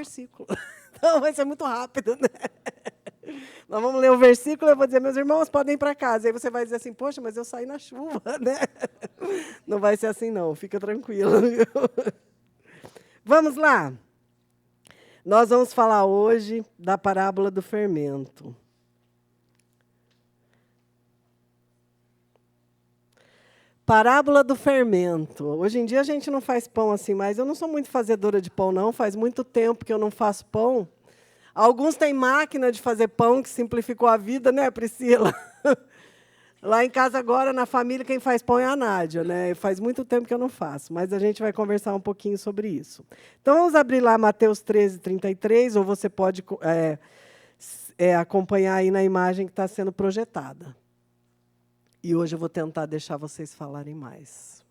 versículo. Então, vai ser muito rápido, né? Nós vamos ler o versículo, eu vou dizer, meus irmãos, podem ir para casa. Aí você vai dizer assim, poxa, mas eu saí na chuva, né? Não vai ser assim, não. Fica tranquilo. Vamos lá. Nós vamos falar hoje da parábola do fermento. Parábola do fermento. Hoje em dia a gente não faz pão assim mais. Eu não sou muito fazedora de pão, não. Faz muito tempo que eu não faço pão. Alguns têm máquina de fazer pão, que simplificou a vida, né, Priscila? Lá em casa agora, na família, quem faz pão é a Nádia, né? Faz muito tempo que eu não faço, mas a gente vai conversar um pouquinho sobre isso. Então, vamos abrir lá Mateus 13:33, ou você pode acompanhar aí na imagem que está sendo projetada. E hoje eu vou tentar deixar vocês falarem mais.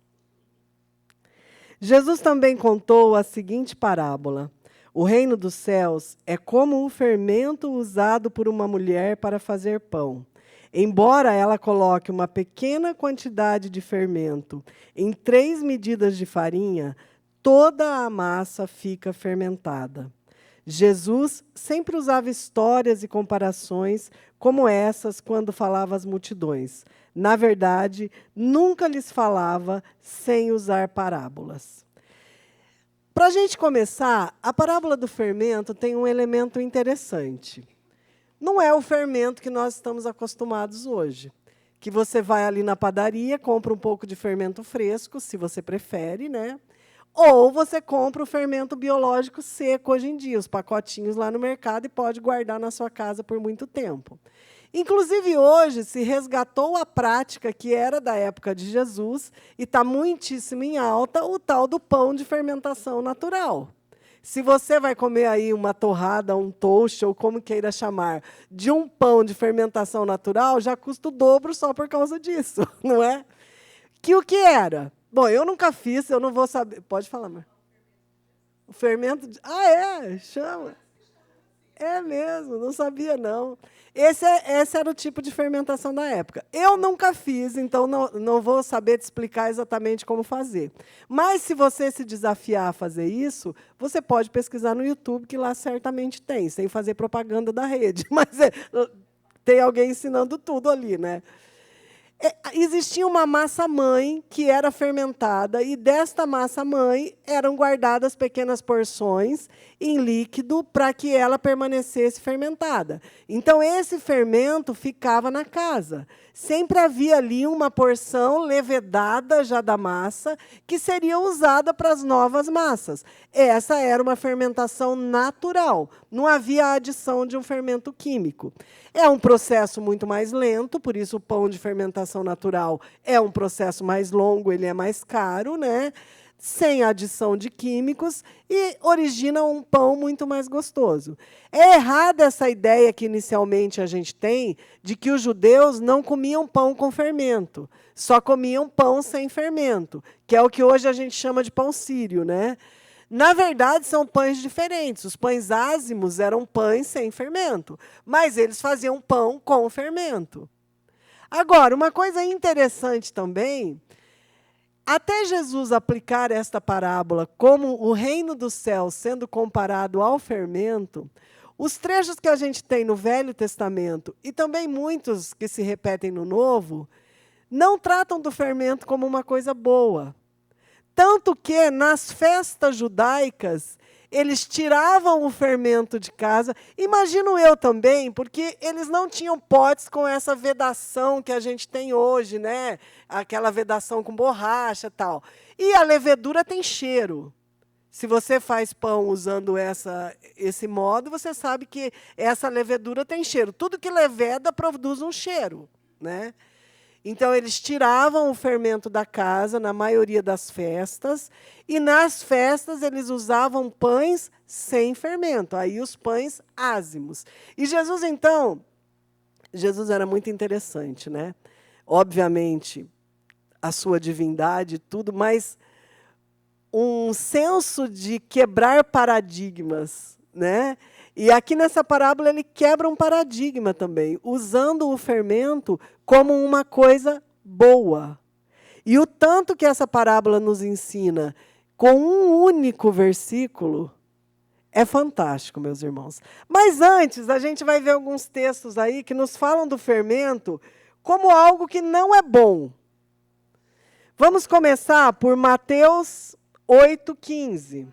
Jesus também contou a seguinte parábola. O reino dos céus é como o fermento usado por uma mulher para fazer pão. Embora ela coloque uma pequena quantidade de fermento em 3 medidas de farinha, toda a massa fica fermentada. Jesus sempre usava histórias e comparações como essas quando falava às multidões. Na verdade, nunca lhes falava sem usar parábolas. Para a gente começar, a parábola do fermento tem um elemento interessante. Não é o fermento que nós estamos acostumados hoje, que você vai ali na padaria, compra um pouco de fermento fresco, se você prefere, né? Ou você compra o fermento biológico seco hoje em dia, os pacotinhos lá no mercado, e pode guardar na sua casa por muito tempo. Inclusive, hoje, se resgatou a prática que era da época de Jesus, e está muitíssimo em alta, o tal do pão de fermentação natural. Se você vai comer aí uma torrada, um toast, ou como queira chamar, de um pão de fermentação natural, já custa o dobro só por causa disso, não é? Que o que era? Bom, eu nunca fiz, eu não vou saber. Pode falar, Mar. O fermento... chama. É mesmo, não sabia, não. Esse era o tipo de fermentação da época. Eu nunca fiz, então não vou saber te explicar exatamente como fazer. Mas, se você se desafiar a fazer isso, você pode pesquisar no YouTube, que lá certamente tem, sem fazer propaganda da rede. Mas tem alguém ensinando tudo ali, né? Existia uma massa-mãe que era fermentada, e desta massa-mãe eram guardadas pequenas porções em líquido para que ela permanecesse fermentada. Então, esse fermento ficava na casa. Sempre havia ali uma porção levedada já da massa, que seria usada para as novas massas. Essa era uma fermentação natural, não havia a adição de um fermento químico. É um processo muito mais lento, por isso o pão de fermentação natural é um processo mais longo, ele é mais caro, né? Sem adição de químicos, e origina um pão muito mais gostoso. É errada essa ideia que inicialmente a gente tem de que os judeus não comiam pão com fermento, só comiam pão sem fermento, que é o que hoje a gente chama de pão sírio, né? Na verdade, são pães diferentes. Os pães ázimos eram pães sem fermento, mas eles faziam pão com fermento. Agora, uma coisa interessante também, até Jesus aplicar esta parábola como o reino dos céus sendo comparado ao fermento, os trechos que a gente tem no Velho Testamento, e também muitos que se repetem no Novo, não tratam do fermento como uma coisa boa. Tanto que, nas festas judaicas, eles tiravam o fermento de casa. Imagino eu também, porque eles não tinham potes com essa vedação que a gente tem hoje, né? Aquela vedação com borracha e tal. E a levedura tem cheiro. Se você faz pão usando esse modo, você sabe que essa levedura tem cheiro. Tudo que leveda produz um cheiro, né? Então, eles tiravam o fermento da casa, na maioria das festas, e nas festas eles usavam pães sem fermento, aí os pães ázimos. E Jesus, então, Jesus era muito interessante, né? Obviamente, a sua divindade e tudo, mas um senso de quebrar paradigmas, né? E aqui nessa parábola ele quebra um paradigma também, usando o fermento como uma coisa boa. E o tanto que essa parábola nos ensina, com um único versículo, É fantástico, meus irmãos. Mas antes, a gente vai ver alguns textos aí que nos falam do fermento como algo que não é bom. Vamos começar por Mateus 8,15.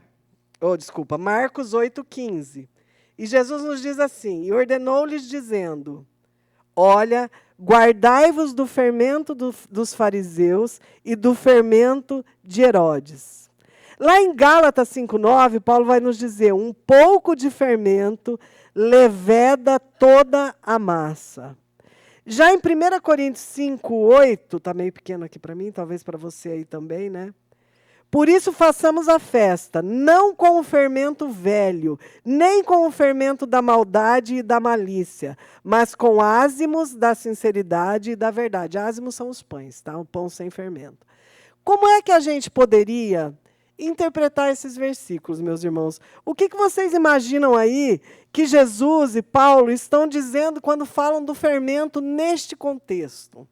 Desculpa, Marcos 8,15. E Jesus nos diz assim: e ordenou-lhes dizendo: olha, guardai-vos do fermento dos fariseus e do fermento de Herodes. Lá em Gálatas 5,9, Paulo vai nos dizer: um pouco de fermento leveda toda a massa. Já em 1 Coríntios 5,8, está meio pequeno aqui para mim, talvez para você aí também, né? Por isso façamos a festa, não com o fermento velho, nem com o fermento da maldade e da malícia, mas com ázimos da sinceridade e da verdade. Ázimos são os pães, tá? O pão sem fermento. Como é que a gente poderia interpretar esses versículos, meus irmãos? O que vocês imaginam aí que Jesus e Paulo estão dizendo quando falam do fermento neste contexto?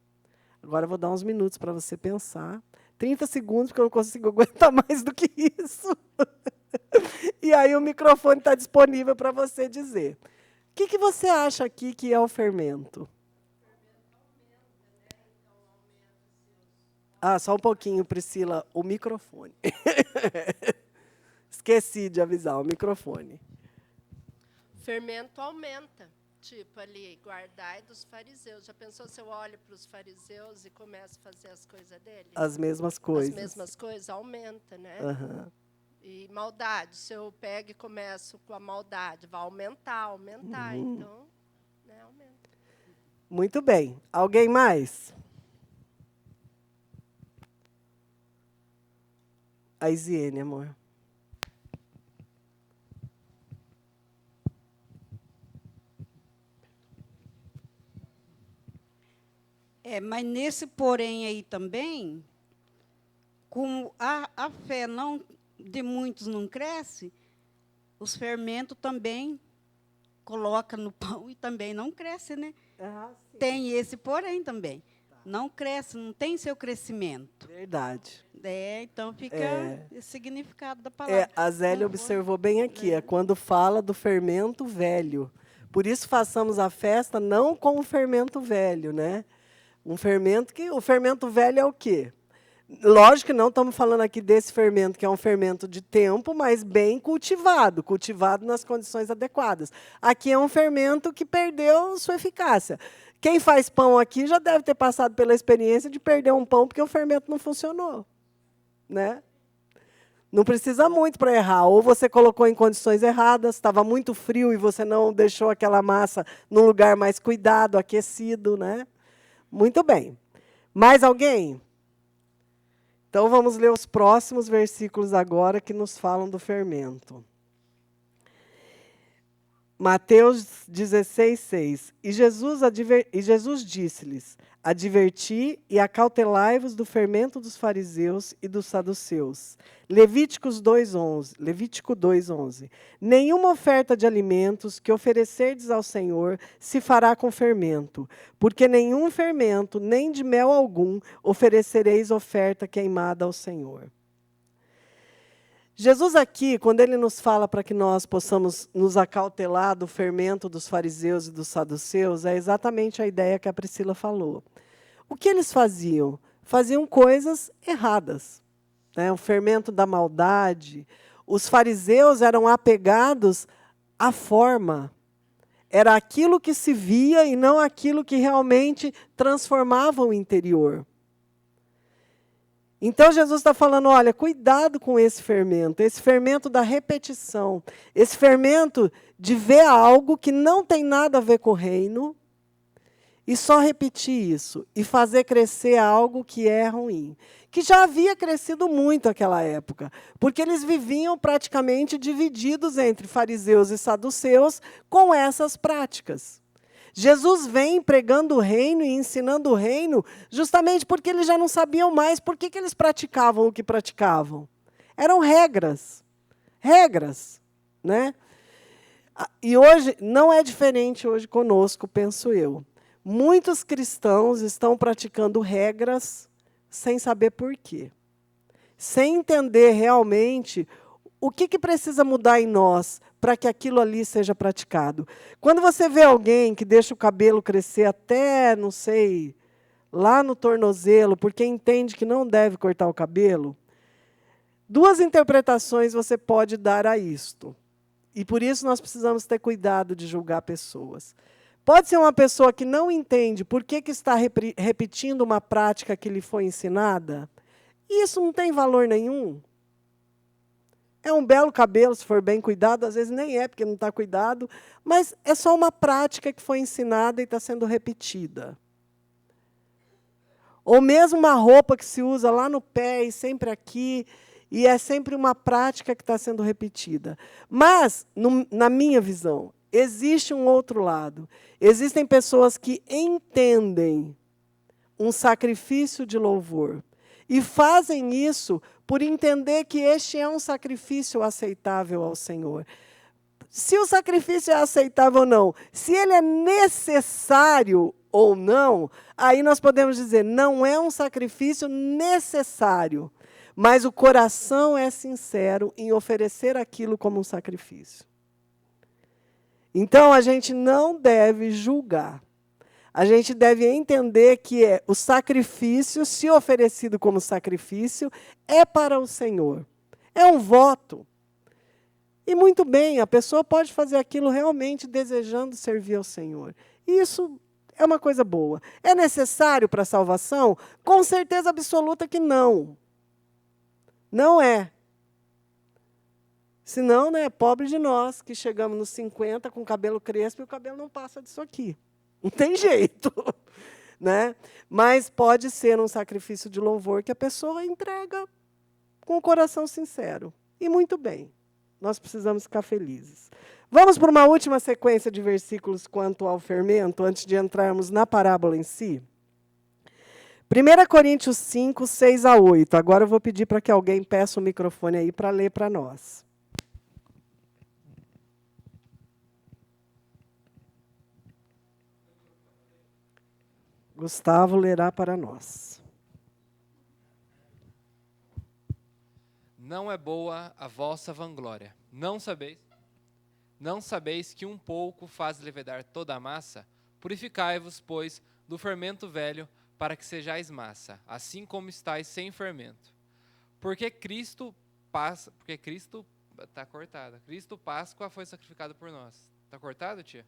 Agora eu vou dar uns minutos para você pensar. 30 segundos, porque eu não consigo aguentar mais do que isso. E aí o microfone está disponível para você dizer. O que você acha aqui que é o fermento? Só um pouquinho, Priscila, o microfone. Esqueci de avisar, o microfone. Fermento aumenta. Tipo ali, guardai dos fariseus. Já pensou se eu olho para os fariseus e começo a fazer as coisas deles? As mesmas coisas. As mesmas coisas, aumenta, né? Uhum. E maldade, se eu pego e começo com a maldade, vai aumentar. Então, né, aumenta. Muito bem. Alguém mais? A Isiene, amor. Mas nesse porém aí também, como a fé de muitos não cresce, os fermentos também coloca no pão e também não cresce, né? Tem esse porém também. Tá. Não cresce, não tem seu crescimento. Verdade. Então fica esse significado da palavra. A Zélia observou bem aqui, é quando fala do fermento velho. Por isso façamos a festa não com o fermento velho, né? O fermento velho é o quê? Lógico que não estamos falando aqui desse fermento, que é um fermento de tempo, mas bem cultivado nas condições adequadas. Aqui é um fermento que perdeu sua eficácia. Quem faz pão aqui já deve ter passado pela experiência de perder um pão porque o fermento não funcionou, né? Não precisa muito para errar. Ou você colocou em condições erradas, estava muito frio e você não deixou aquela massa num lugar mais cuidado, aquecido, né? Muito bem. Mais alguém? Então, vamos ler os próximos versículos agora que nos falam do fermento. Mateus 16,6. E Jesus disse-lhes: adverti e acautelai-vos do fermento dos fariseus e dos saduceus. Levítico 2,11. Nenhuma oferta de alimentos que oferecerdes ao Senhor se fará com fermento, porque nenhum fermento, nem de mel algum, oferecereis oferta queimada ao Senhor. Jesus aqui, quando ele nos fala para que nós possamos nos acautelar do fermento dos fariseus e dos saduceus, é exatamente a ideia que a Priscila falou. O que eles faziam? Faziam coisas erradas, né? O fermento da maldade. Os fariseus eram apegados à forma. Era aquilo que se via e não aquilo que realmente transformava o interior. Então, Jesus está falando, olha, cuidado com esse fermento da repetição, esse fermento de ver algo que não tem nada a ver com o reino e só repetir isso e fazer crescer algo que é ruim, que já havia crescido muito naquela época, porque eles viviam praticamente divididos entre fariseus e saduceus com essas práticas. Jesus vem pregando o reino e ensinando o reino justamente porque eles já não sabiam mais por que eles praticavam o que praticavam. Eram regras, né? E hoje, não é diferente hoje conosco, penso eu. Muitos cristãos estão praticando regras sem saber por quê. Sem entender realmente o que precisa mudar em nós para que aquilo ali seja praticado. Quando você vê alguém que deixa o cabelo crescer até, não sei, lá no tornozelo, porque entende que não deve cortar o cabelo, duas interpretações você pode dar a isto. E por isso nós precisamos ter cuidado de julgar pessoas. Pode ser uma pessoa que não entende por que está repetindo uma prática que lhe foi ensinada. E isso não tem valor nenhum. É um belo cabelo, se for bem cuidado, às vezes nem é, porque não está cuidado, mas é só uma prática que foi ensinada e está sendo repetida. Ou mesmo uma roupa que se usa lá no pé e sempre aqui, e é sempre uma prática que está sendo repetida. Mas, na minha visão, existe um outro lado. Existem pessoas que entendem um sacrifício de louvor e fazem isso por entender que este é um sacrifício aceitável ao Senhor. Se o sacrifício é aceitável ou não, se ele é necessário ou não, aí nós podemos dizer, não é um sacrifício necessário, mas o coração é sincero em oferecer aquilo como um sacrifício. Então, a gente não deve julgar. A gente deve entender que o sacrifício, se oferecido como sacrifício, é para o Senhor. É um voto. E, muito bem, a pessoa pode fazer aquilo realmente desejando servir ao Senhor. Isso é uma coisa boa. É necessário para a salvação? Com certeza absoluta que não. Não é. Senão, né, pobre de nós, que chegamos nos 50 com o cabelo crespo e o cabelo não passa disso aqui. Não tem jeito. Né? Mas pode ser um sacrifício de louvor que a pessoa entrega com o coração sincero. E muito bem. Nós precisamos ficar felizes. Vamos para uma última sequência de versículos quanto ao fermento, antes de entrarmos na parábola em si. 1 Coríntios 5, 6 a 8. Agora eu vou pedir para que alguém peça o microfone aí para ler para nós. Gustavo lerá para nós. Não é boa a vossa vanglória. Não sabeis que um pouco faz levedar toda a massa? Purificai-vos, pois, do fermento velho, para que sejais massa, assim como estáis sem fermento. Porque Cristo está cortado. Cristo Páscoa foi sacrificado por nós. Está cortado, tia?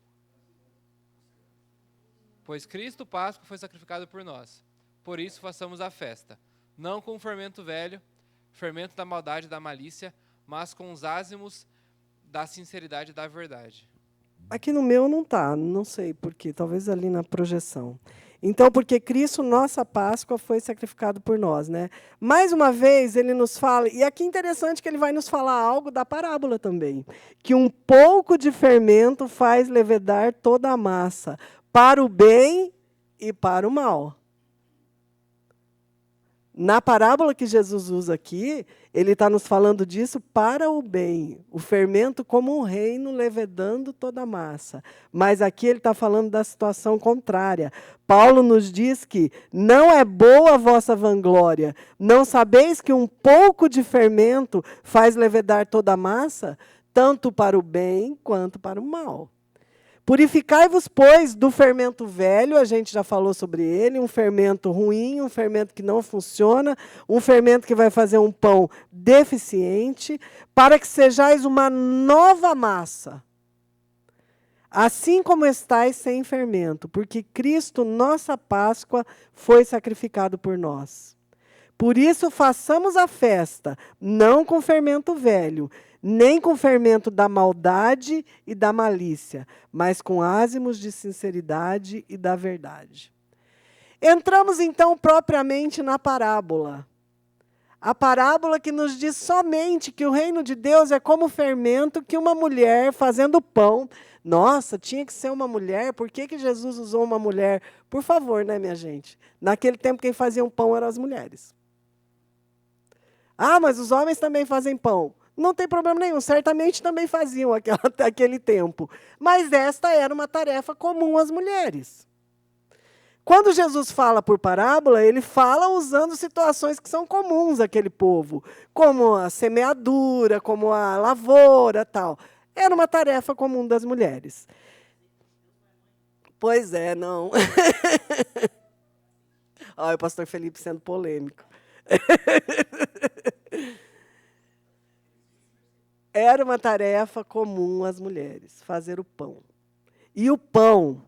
Pois Cristo Páscoa foi sacrificado por nós. Por isso façamos a festa, não com o fermento velho, fermento da maldade e da malícia, mas com os ázimos da sinceridade e da verdade. Aqui no meu não está, não sei por quê, talvez ali na projeção. Então, porque Cristo, nossa Páscoa, foi sacrificado por nós. Né? Mais uma vez, ele nos fala, e aqui é interessante que ele vai nos falar algo da parábola também, que um pouco de fermento faz levedar toda a massa, para o bem e para o mal. Na parábola que Jesus usa aqui, ele está nos falando disso para o bem. O fermento como um reino levedando toda a massa. Mas aqui ele está falando da situação contrária. Paulo nos diz que não é boa a vossa vanglória. Não sabeis que um pouco de fermento faz levedar toda a massa? Tanto para o bem quanto para o mal. Purificai-vos, pois, do fermento velho, a gente já falou sobre ele, um fermento ruim, um fermento que não funciona, um fermento que vai fazer um pão deficiente, para que sejais uma nova massa, assim como estáis sem fermento, porque Cristo, nossa Páscoa, foi sacrificado por nós. Por isso, façamos a festa, não com fermento velho, nem com fermento da maldade e da malícia, mas com ázimos de sinceridade e da verdade. Entramos, então, propriamente na parábola. A parábola que nos diz somente que o reino de Deus é como fermento que uma mulher fazendo pão. Nossa, tinha que ser uma mulher, por que Jesus usou uma mulher? Por favor, né, minha gente? Naquele tempo, quem fazia um pão eram as mulheres. Ah, mas os homens também fazem pão. Não tem problema nenhum, certamente também faziam até aquele tempo. Mas esta era uma tarefa comum às mulheres. Quando Jesus fala por parábola, ele fala usando situações que são comuns àquele povo, como a semeadura, como a lavoura, tal. Era uma tarefa comum das mulheres. Pois é, não. Olha o pastor Felipe sendo polêmico. Era uma tarefa comum às mulheres, fazer o pão. E o pão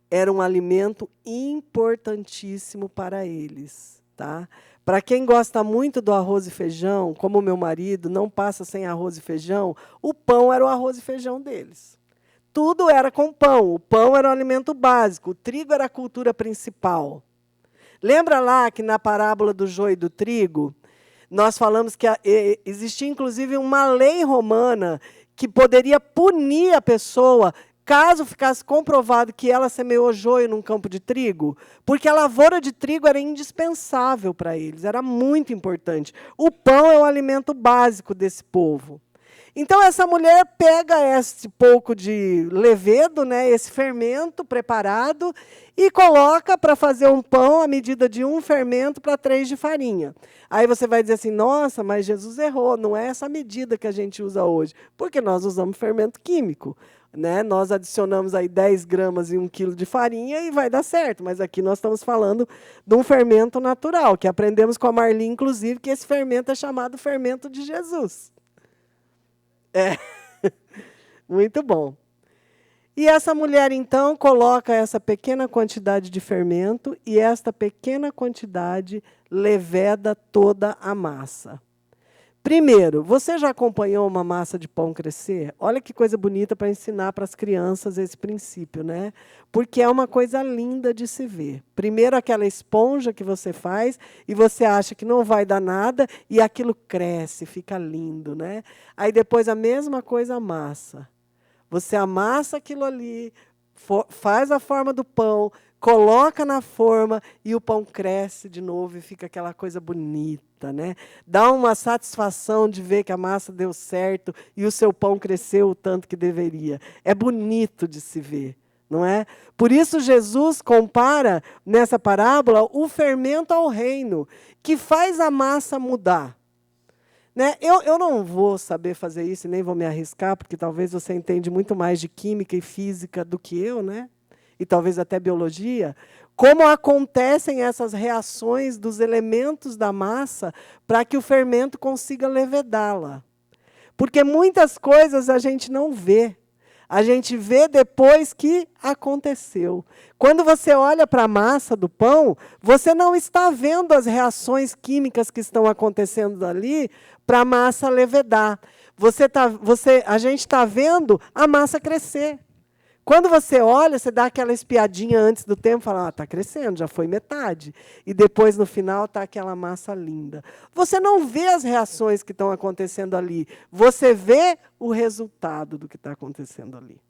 era um alimento importantíssimo para eles, tá? Para quem gosta muito do arroz e feijão, como o meu marido, não passa sem arroz e feijão, o pão era o arroz e feijão deles. Tudo era com pão. O pão era o alimento básico, o trigo era a cultura principal. Lembra lá que na parábola do joio e do trigo, nós falamos que existia, inclusive, uma lei romana que poderia punir a pessoa caso ficasse comprovado que ela semeou joio num campo de trigo, porque a lavoura de trigo era indispensável para eles, era muito importante. O pão é o alimento básico desse povo. Então, essa mulher pega esse pouco de levedo, né, esse fermento preparado, e coloca para fazer um pão à medida de 1 fermento para 3 de farinha. Aí você vai dizer assim, nossa, mas Jesus errou, não é essa medida que a gente usa hoje, porque nós usamos fermento químico. Né? Nós adicionamos aí 10 gramas em 1 quilo de farinha e vai dar certo, mas aqui nós estamos falando de um fermento natural, que aprendemos com a Marli, inclusive, que esse fermento é chamado fermento de Jesus. É, muito bom. E essa mulher, então, coloca essa pequena quantidade de fermento e esta pequena quantidade leveda toda a massa. Primeiro, você já acompanhou uma massa de pão crescer? Olha que coisa bonita para ensinar para as crianças esse princípio, né? Porque é uma coisa linda de se ver. Primeiro, aquela esponja que você faz e você acha que não vai dar nada e aquilo cresce, fica lindo, né? Aí depois a mesma coisa a massa. Você amassa aquilo ali, faz a forma do pão, coloca na forma e o pão cresce de novo e fica aquela coisa bonita, né? Dá uma satisfação de ver que a massa deu certo e o seu pão cresceu o tanto que deveria. É bonito de se ver, não é? Por isso Jesus compara nessa parábola o fermento ao reino, que faz a massa mudar. Né? Eu não vou saber fazer isso e nem vou me arriscar, porque talvez você entende muito mais de química e física do que eu, né? E talvez até biologia, como acontecem essas reações dos elementos da massa para que o fermento consiga levedá-la. Porque muitas coisas a gente não vê. A gente vê depois que aconteceu. Quando você olha para a massa do pão, você não está vendo as reações químicas que estão acontecendo ali para a massa levedar. A gente está vendo a massa crescer. Quando você olha, você dá aquela espiadinha antes do tempo e fala, está crescendo, já foi metade. E depois, no final, está aquela massa linda. Você não vê as reações que estão acontecendo ali. Você vê o resultado do que está acontecendo ali.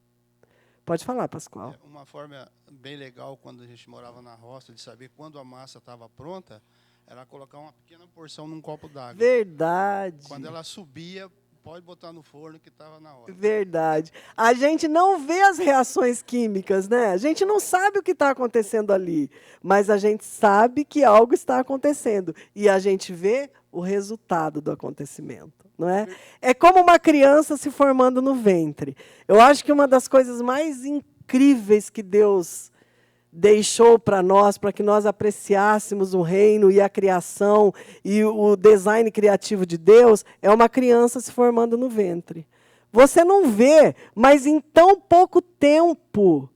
Pode falar, Pascoal. Uma forma bem legal, quando a gente morava na roça, de saber quando a massa estava pronta, era colocar uma pequena porção num copo d'água. Verdade. Quando ela subia, pode botar no forno que estava na hora. Verdade. A gente não vê as reações químicas, né? A gente não sabe o que está acontecendo ali, mas a gente sabe que algo está acontecendo e a gente vê o resultado do acontecimento, não é? É como uma criança se formando no ventre. Eu acho que uma das coisas mais incríveis que Deus deixou para nós, para que nós apreciássemos o reino e a criação e o design criativo de Deus, é uma criança se formando no ventre. Você não vê, mas em tão pouco tempo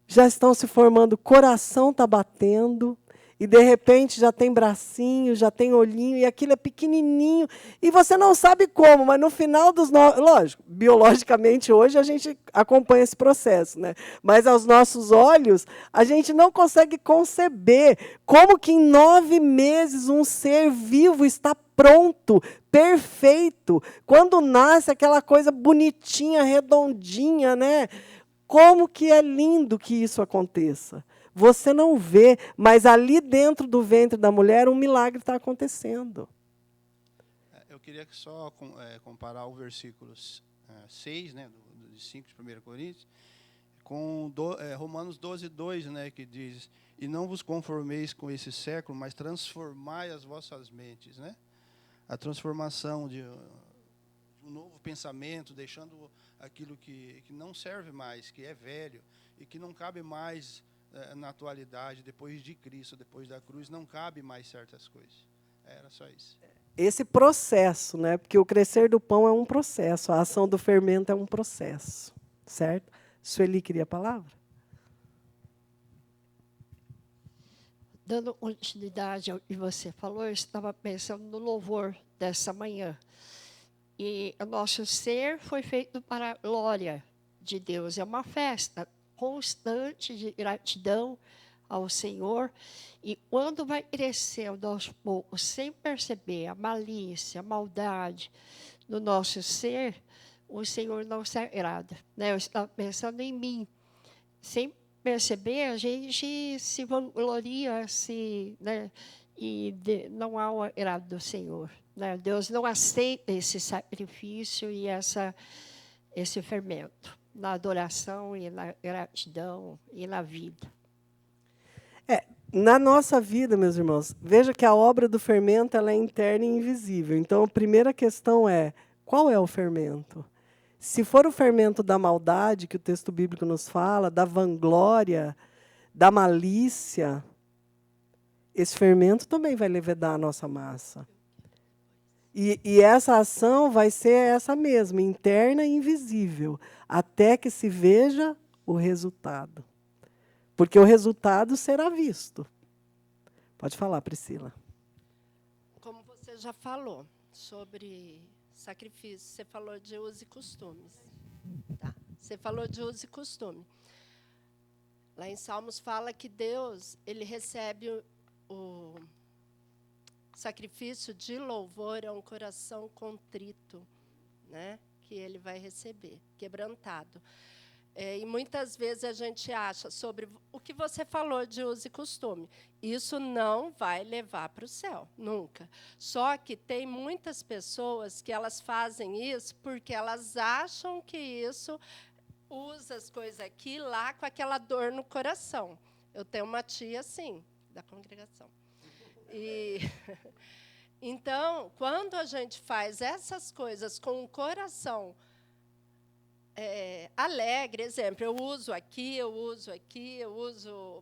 já estão se formando, o coração está batendo, e de repente já tem bracinho, já tem olhinho, e aquilo é pequenininho, e você não sabe como, mas no final dos... Lógico, biologicamente hoje a gente acompanha esse processo, né? Mas aos nossos olhos, a gente não consegue conceber como que em 9 meses um ser vivo está pronto, perfeito. Quando nasce aquela coisa bonitinha, redondinha, né? Como que é lindo que isso aconteça. Você não vê, mas ali dentro do ventre da mulher um milagre está acontecendo. Eu queria só comparar o versículo 6, né, de 5 de 1 Coríntios, com Romanos 12, 2, né, que diz, e não vos conformeis com esse século, mas transformai as vossas mentes. Né? A transformação de um novo pensamento, deixando aquilo que não serve mais, que é velho e que não cabe mais na atualidade, depois de Cristo, depois da cruz, não cabe mais certas coisas. Era só isso. Esse processo, né? Porque o crescer do pão é um processo, a ação do fermento é um processo, certo? Sueli queria a palavra? Dando continuidade ao que você falou, eu estava pensando no louvor dessa manhã. E o nosso ser foi feito para a glória de Deus. É uma festa constante de gratidão ao Senhor. E quando vai crescendo aos poucos, sem perceber a malícia, a maldade no nosso ser, o Senhor não se agrada, né? Eu estava pensando em mim. Sem perceber, a gente se vangloria, né? E não há o agrado do Senhor, né? Deus não aceita esse sacrifício e esse fermento na adoração e na gratidão e na vida. Na nossa vida, meus irmãos, veja que a obra do fermento ela é interna e invisível. Então, a primeira questão é, qual é o fermento? Se for o fermento da maldade, que o texto bíblico nos fala, da vanglória, da malícia, esse fermento também vai levedar a nossa massa. E essa ação vai ser essa mesma, interna e invisível, até que se veja o resultado. Porque o resultado será visto. Pode falar, Priscila. Como você já falou sobre sacrifício, você falou de usos e costumes. Tá. Você falou de uso e costume. Lá em Salmos fala que Deus ele recebe o sacrifício de louvor a um coração contrito, né? Que ele vai receber, quebrantado. E muitas vezes a gente acha sobre o que você falou de uso e costume. Isso não vai levar para o céu, nunca. Só que tem muitas pessoas que elas fazem isso porque elas acham que isso usa as coisas aqui lá com aquela dor no coração. Eu tenho uma tia assim, da congregação. Então, quando a gente faz essas coisas com o coração alegre, exemplo, eu uso aqui,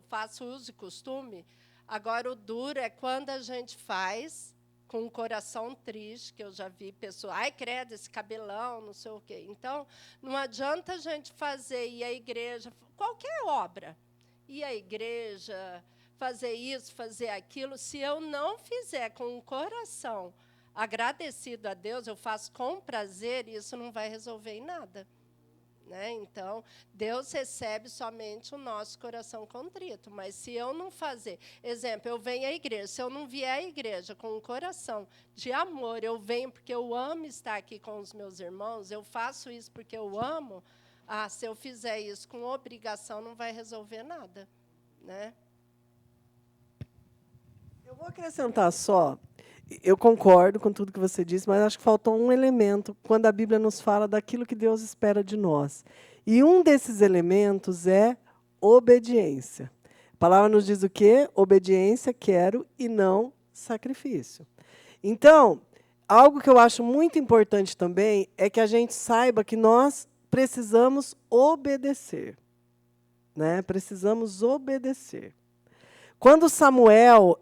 faço uso e costume. Agora, o duro é quando a gente faz com um coração triste, que eu já vi pessoas, ai, credo, esse cabelão, não sei o quê. Então, não adianta a gente fazer, ir à igreja, qualquer obra, ir à igreja, fazer isso, fazer aquilo, se eu não fizer com o coração agradecido a Deus, eu faço com prazer, isso não vai resolver em nada. Né? Então, Deus recebe somente o nosso coração contrito. Mas se eu não fazer... Exemplo, eu venho à igreja. Se eu não vier à igreja com um coração de amor, eu venho porque eu amo estar aqui com os meus irmãos, eu faço isso porque eu amo, se eu fizer isso com obrigação, não vai resolver nada. Né? Eu vou acrescentar só... Eu concordo com tudo que você disse, mas acho que faltou um elemento quando a Bíblia nos fala daquilo que Deus espera de nós. E um desses elementos é obediência. A palavra nos diz o quê? Obediência, quero, e não sacrifício. Então, algo que eu acho muito importante também é que a gente saiba que nós precisamos obedecer. Né? Precisamos obedecer. Quando Samuel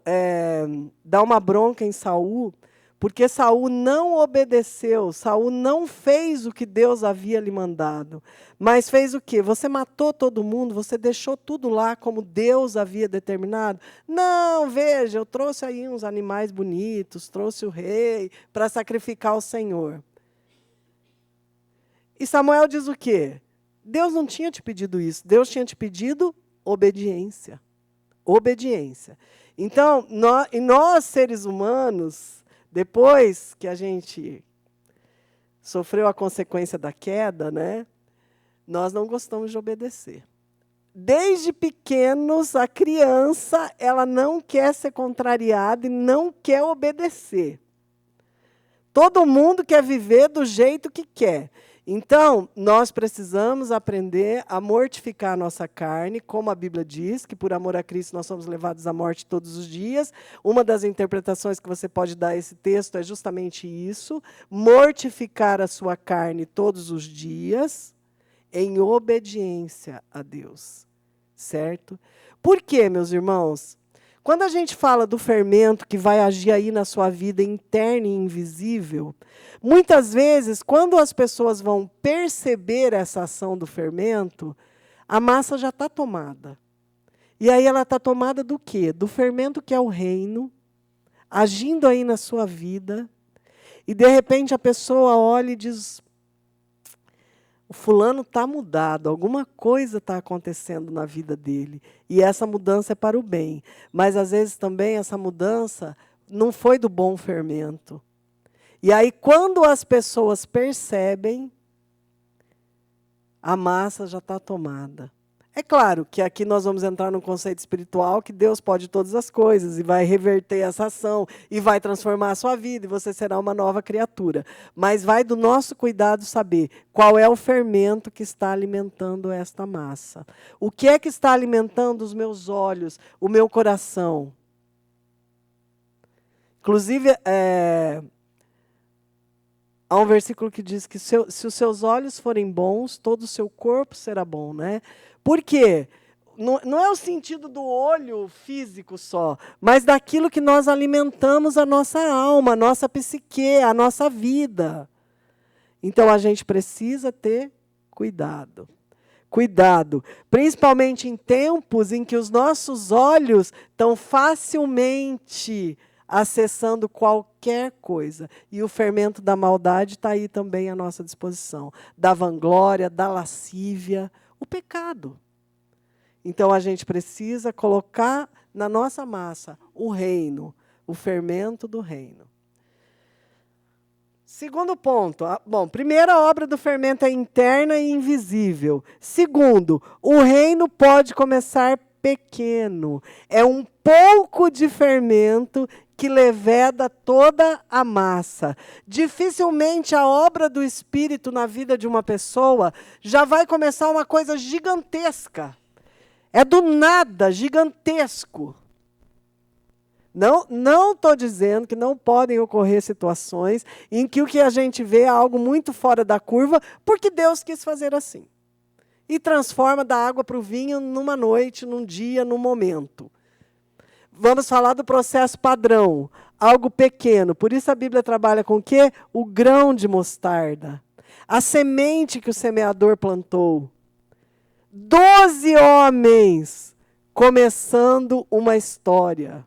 dá uma bronca em Saul, porque Saul não obedeceu, Saul não fez o que Deus havia lhe mandado, mas fez o quê? Você matou todo mundo, você deixou tudo lá como Deus havia determinado? Não, veja, eu trouxe aí uns animais bonitos, trouxe o rei para sacrificar ao Senhor. E Samuel diz o quê? Deus não tinha te pedido isso, Deus tinha te pedido obediência. Obediência. Então, nós, seres humanos, depois que a gente sofreu a consequência da queda, né, nós não gostamos de obedecer. Desde pequenos, a criança ela não quer ser contrariada e não quer obedecer. Todo mundo quer viver do jeito que quer. Então, nós precisamos aprender a mortificar a nossa carne, como a Bíblia diz, que por amor a Cristo nós somos levados à morte todos os dias. Uma das interpretações que você pode dar a esse texto é justamente isso: mortificar a sua carne todos os dias, em obediência a Deus. Certo? Por quê, meus irmãos? Quando a gente fala do fermento que vai agir aí na sua vida interna e invisível, muitas vezes, quando as pessoas vão perceber essa ação do fermento, a massa já está tomada. E aí ela está tomada do quê? Do fermento que é o reino, agindo aí na sua vida, e de repente a pessoa olha e diz: o fulano está mudado, alguma coisa está acontecendo na vida dele. E essa mudança é para o bem. Mas, às vezes, também essa mudança não foi do bom fermento. E aí, quando as pessoas percebem, a massa já está tomada. É claro que aqui nós vamos entrar num conceito espiritual que Deus pode todas as coisas e vai reverter essa ação e vai transformar a sua vida e você será uma nova criatura. Mas vai do nosso cuidado saber qual é o fermento que está alimentando esta massa. O que é que está alimentando os meus olhos, o meu coração? Inclusive, há um versículo que diz que se os seus olhos forem bons, todo o seu corpo será bom, né? Por quê? Não é o sentido do olho físico só, mas daquilo que nós alimentamos a nossa alma, a nossa psique, a nossa vida. Então, a gente precisa ter cuidado. Cuidado, principalmente em tempos em que os nossos olhos estão facilmente acessando qualquer coisa. E o fermento da maldade está aí também à nossa disposição. Da vanglória, da lascívia, o pecado. Então, a gente precisa colocar na nossa massa o reino, o fermento do reino. Segundo ponto. Bom, primeiro, a obra do fermento é interna e invisível. Segundo, o reino pode começar pequeno. É um pouco de fermento que leveda toda a massa. Dificilmente a obra do Espírito na vida de uma pessoa já vai começar uma coisa gigantesca. É do nada, gigantesco. Não estou dizendo que não podem ocorrer situações em que o que a gente vê é algo muito fora da curva, porque Deus quis fazer assim. E transforma da água para o vinho numa noite, num dia, num momento. Vamos falar do processo padrão, algo pequeno. Por isso a Bíblia trabalha com o quê? O grão de mostarda. A semente que o semeador plantou. 12 homens começando uma história.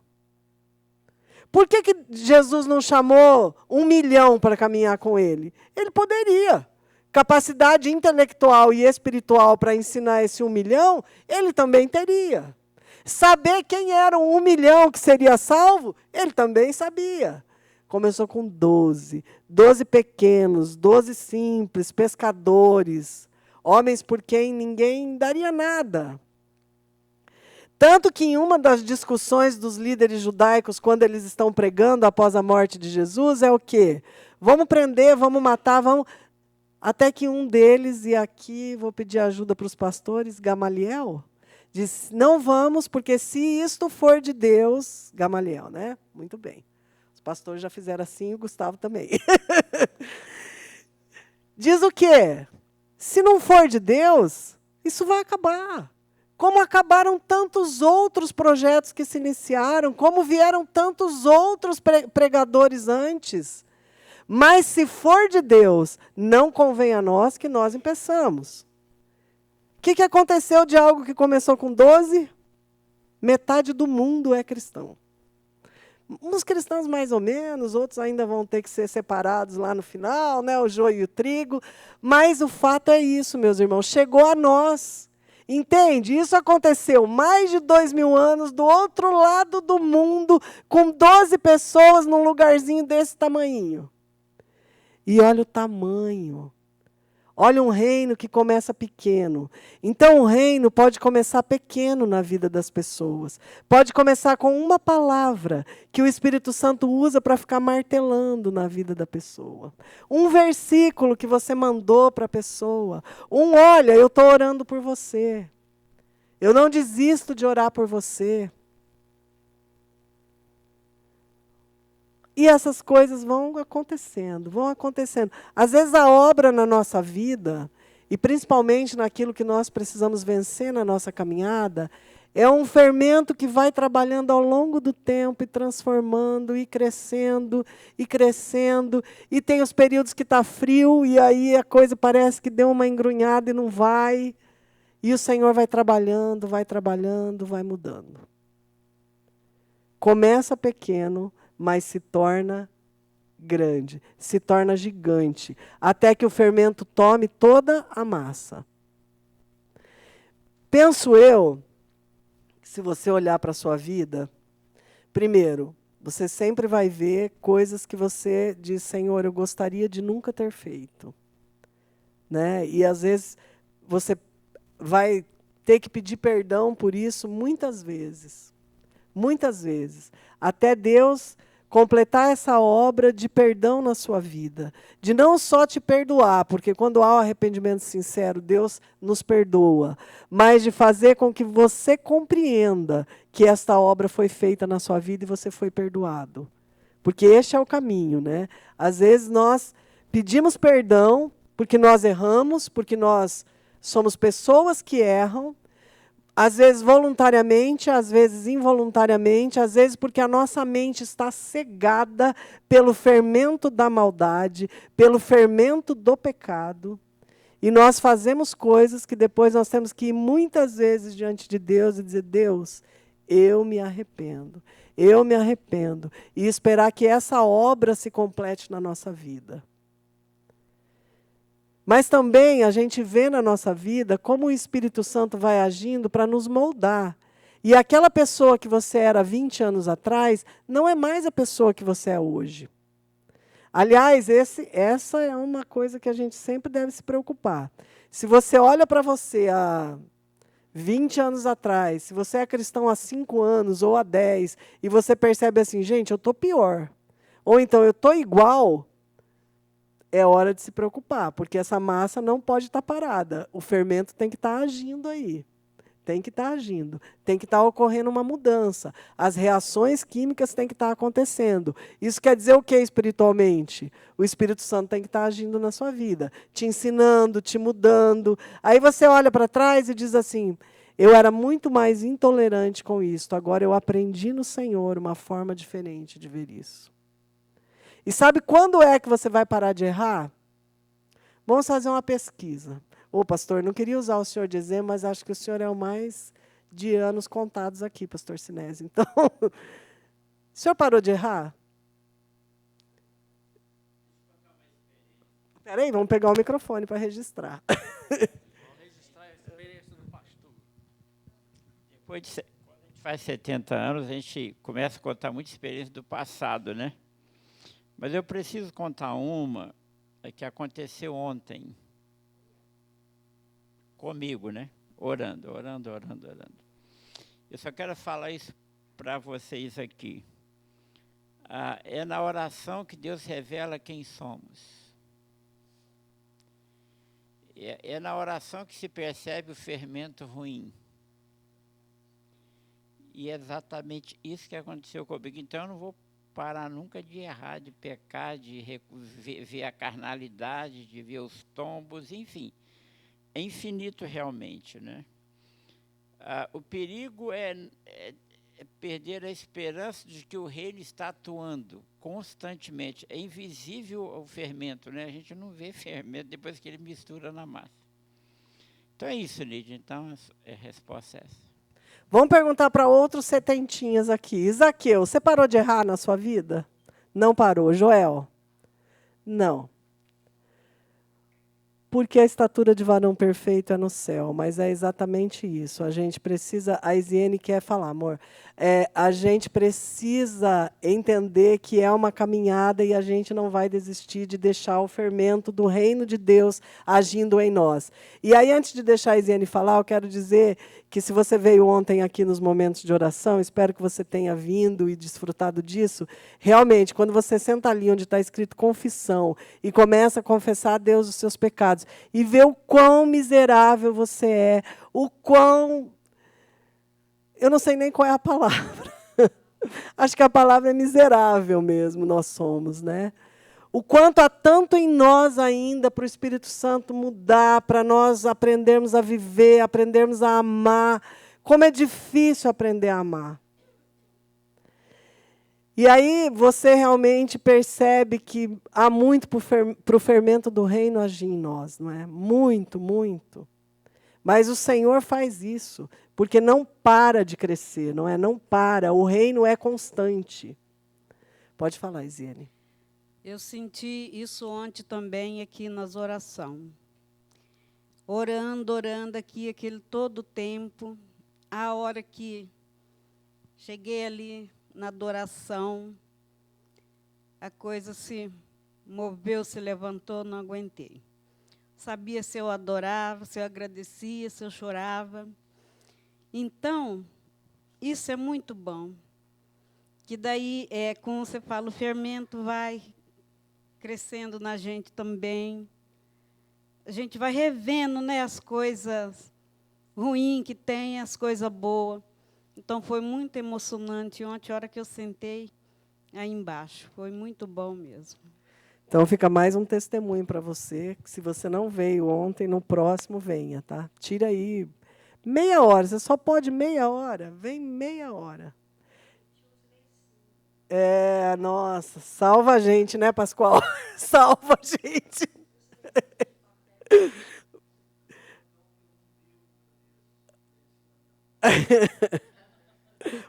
Por que Jesus não chamou 1 milhão para caminhar com ele? Ele poderia. Capacidade intelectual e espiritual para ensinar esse 1 milhão, ele também teria. Saber quem era o 1 milhão que seria salvo, ele também sabia. Começou com 12. 12 pequenos, 12 simples, pescadores. Homens por quem ninguém daria nada. Tanto que em uma das discussões dos líderes judaicos, quando eles estão pregando após a morte de Jesus, é o quê? Vamos prender, vamos matar, vamos... Até que um deles, e aqui vou pedir ajuda para os pastores, Gamaliel, diz, não vamos, porque se isto for de Deus... Gamaliel, né? Muito bem. Os pastores já fizeram assim, e o Gustavo também. Diz o quê? Se não for de Deus, isso vai acabar. Como acabaram tantos outros projetos que se iniciaram, como vieram tantos outros pregadores antes. Mas, se for de Deus, não convém a nós que nós empeçamos. O que aconteceu de algo que começou com 12? Metade do mundo é cristão. Uns cristãos mais ou menos, outros ainda vão ter que ser separados lá no final, né, o joio e o trigo. Mas o fato é isso, meus irmãos, chegou a nós. Entende? Isso aconteceu mais de 2000 anos do outro lado do mundo, com 12 pessoas num lugarzinho desse tamanhinho. E olha o tamanho. Olha um reino que começa pequeno. Então, o reino pode começar pequeno na vida das pessoas. Pode começar com uma palavra que o Espírito Santo usa para ficar martelando na vida da pessoa. Um versículo que você mandou para a pessoa. Olha, eu estou orando por você. Eu não desisto de orar por você. E essas coisas vão acontecendo, vão acontecendo. Às vezes a obra na nossa vida, e principalmente naquilo que nós precisamos vencer na nossa caminhada, é um fermento que vai trabalhando ao longo do tempo e transformando, e crescendo, e crescendo. E tem os períodos que está frio, e aí a coisa parece que deu uma engrunhada e não vai. E o Senhor vai trabalhando, vai mudando. Começa pequeno, mas se torna grande, se torna gigante, até que o fermento tome toda a massa. Penso eu, que se você olhar para a sua vida, primeiro, você sempre vai ver coisas que você diz, Senhor, eu gostaria de nunca ter feito. Né? E às vezes você vai ter que pedir perdão por isso muitas vezes. Muitas vezes. Até Deus completar essa obra de perdão na sua vida. De não só te perdoar, porque quando há o arrependimento sincero, Deus nos perdoa. Mas de fazer com que você compreenda que esta obra foi feita na sua vida e você foi perdoado. Porque este é o caminho, né? Às vezes nós pedimos perdão porque nós erramos, porque nós somos pessoas que erram, às vezes voluntariamente, às vezes involuntariamente, às vezes porque a nossa mente está cegada pelo fermento da maldade, pelo fermento do pecado. E nós fazemos coisas que depois nós temos que ir muitas vezes diante de Deus e dizer, Deus, eu me arrependo. Eu me arrependo. E esperar que essa obra se complete na nossa vida. Mas também a gente vê na nossa vida como o Espírito Santo vai agindo para nos moldar. E aquela pessoa que você era 20 anos atrás não é mais a pessoa que você é hoje. Aliás, essa é uma coisa que a gente sempre deve se preocupar. Se você olha para você há 20 anos atrás, se você é cristão há 5 anos ou há 10, e você percebe assim, gente, eu estou pior. Ou então, eu estou igual. É hora de se preocupar, porque essa massa não pode estar parada. O fermento tem que estar agindo aí. Tem que estar agindo. Tem que estar ocorrendo uma mudança. As reações químicas têm que estar acontecendo. Isso quer dizer o que espiritualmente? O Espírito Santo tem que estar agindo na sua vida, te ensinando, te mudando. Aí você olha para trás e diz assim, eu era muito mais intolerante com isso. Agora eu aprendi no Senhor uma forma diferente de ver isso. E sabe quando é que você vai parar de errar? Vamos fazer uma pesquisa. Ô, pastor, não queria usar o senhor de exemplo, mas acho que o senhor é o mais de anos contados aqui, pastor Sinésio. Então, o senhor parou de errar? Espera aí, vamos pegar o microfone para registrar. Vamos registrar a experiência do pastor. Depois de quando a gente faz 70 anos, a gente começa a contar muita experiência do passado, né? Mas eu preciso contar uma que aconteceu ontem. Comigo, né? Orando. Eu só quero falar isso para vocês aqui. É na oração que Deus revela quem somos. É na oração que se percebe o fermento ruim. E é exatamente isso que aconteceu comigo. Então, eu não vou parar nunca de errar, de pecar, de ver a carnalidade, de ver os tombos, enfim. É infinito realmente, né? O perigo é perder a esperança de que o reino está atuando constantemente. É invisível o fermento, né? A gente não vê fermento depois que ele mistura na massa. Então é isso, Lídia. Então a resposta é essa. Vamos perguntar para outros setentinhas aqui. Isaqueu, você parou de errar na sua vida? Não parou. Joel? Não. porque a estatura de varão perfeito é no céu, mas é exatamente isso. A gente precisa, a Isiane quer falar, amor, a gente precisa entender que é uma caminhada e a gente não vai desistir de deixar o fermento do reino de Deus agindo em nós. E aí, antes de deixar a Isiane falar, eu quero dizer que se você veio ontem aqui nos momentos de oração, espero que você tenha vindo e desfrutado disso. Realmente, quando você senta ali onde está escrito confissão e começa a confessar a Deus os seus pecados e vê o quão miserável você é, o quão... Eu não sei nem qual é a palavra. Acho que a palavra é miserável mesmo, nós somos, né? O quanto há tanto em nós ainda para o Espírito Santo mudar, para nós aprendermos a viver, aprendermos a amar. Como é difícil aprender a amar. E aí você realmente percebe que há muito para o fermento do reino agir em nós, não é? Muito, muito. Mas o Senhor faz isso, porque não para de crescer, não é? Não para, o reino é constante. Pode falar, Isiane. Eu senti isso ontem também aqui nas orações. Orando aqui, aquele todo o tempo. A hora que cheguei ali na adoração, a coisa se moveu, se levantou, não aguentei. Sabia se eu adorava, se eu agradecia, se eu chorava. Então, isso é muito bom. Que daí, como você fala, o fermento vai crescendo na gente também. A gente vai revendo, né, as coisas ruins que tem, as coisas boas. Então, foi muito emocionante ontem, a hora que eu sentei aí embaixo. Foi muito bom mesmo. Então, fica mais um testemunho para você, que se você não veio ontem, no próximo, venha, tá? Tira aí meia hora, você só pode meia hora, vem meia hora. Nossa, salva a gente, né, Pascoal? Salva a gente.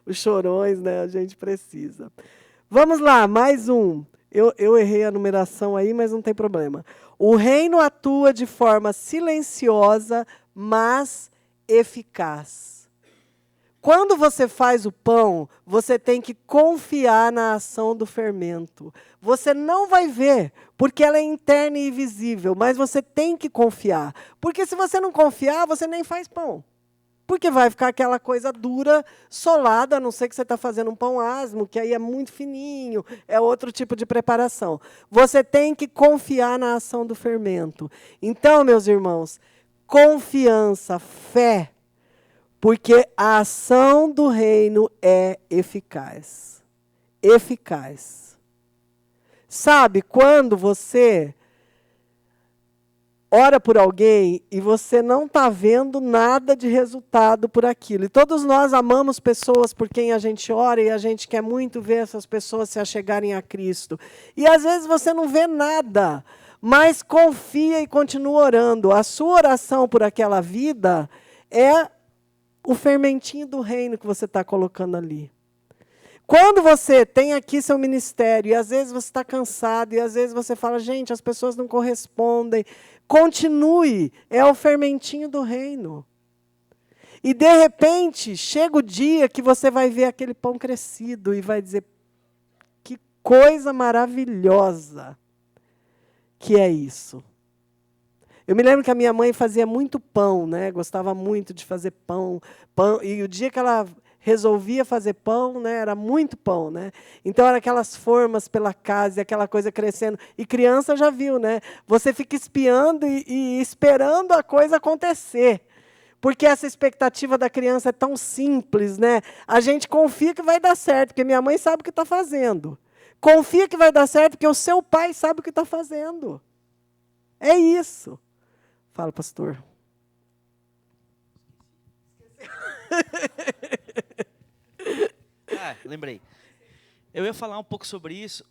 Os chorões, né, a gente precisa. Vamos lá, mais um. Eu errei a numeração aí, mas não tem problema. O reino atua de forma silenciosa, mas eficaz. Quando você faz o pão, você tem que confiar na ação do fermento. Você não vai ver, porque ela é interna e invisível, mas você tem que confiar. Porque se você não confiar, você nem faz pão. Porque vai ficar aquela coisa dura, solada, a não ser que você está fazendo um pão asmo, que aí é muito fininho, é outro tipo de preparação. Você tem que confiar na ação do fermento. Então, meus irmãos, confiança, fé, porque a ação do reino é eficaz. Eficaz. Sabe, quando você ora por alguém e você não está vendo nada de resultado por aquilo. E todos nós amamos pessoas por quem a gente ora e a gente quer muito ver essas pessoas se achegarem a Cristo. E às vezes você não vê nada, mas confia e continua orando. A sua oração por aquela vida é o fermentinho do reino que você está colocando ali. Quando você tem aqui seu ministério, e às vezes você está cansado, e às vezes você fala, gente, as pessoas não correspondem, continue, é o fermentinho do reino. E, de repente, chega o dia que você vai ver aquele pão crescido e vai dizer, que coisa maravilhosa que é isso. Eu me lembro que a minha mãe fazia muito pão, né? Gostava muito de fazer pão, e o dia que ela resolvia fazer pão, né? Era muito pão, né? Então, eram aquelas formas pela casa, e aquela coisa crescendo. E criança já viu, né? Você fica espiando e esperando a coisa acontecer. Porque essa expectativa da criança é tão simples, né? A gente confia que vai dar certo, porque minha mãe sabe o que está fazendo. Confia que vai dar certo, porque o seu pai sabe o que está fazendo. É isso. Fala, pastor. Lembrei. Eu ia falar um pouco sobre isso.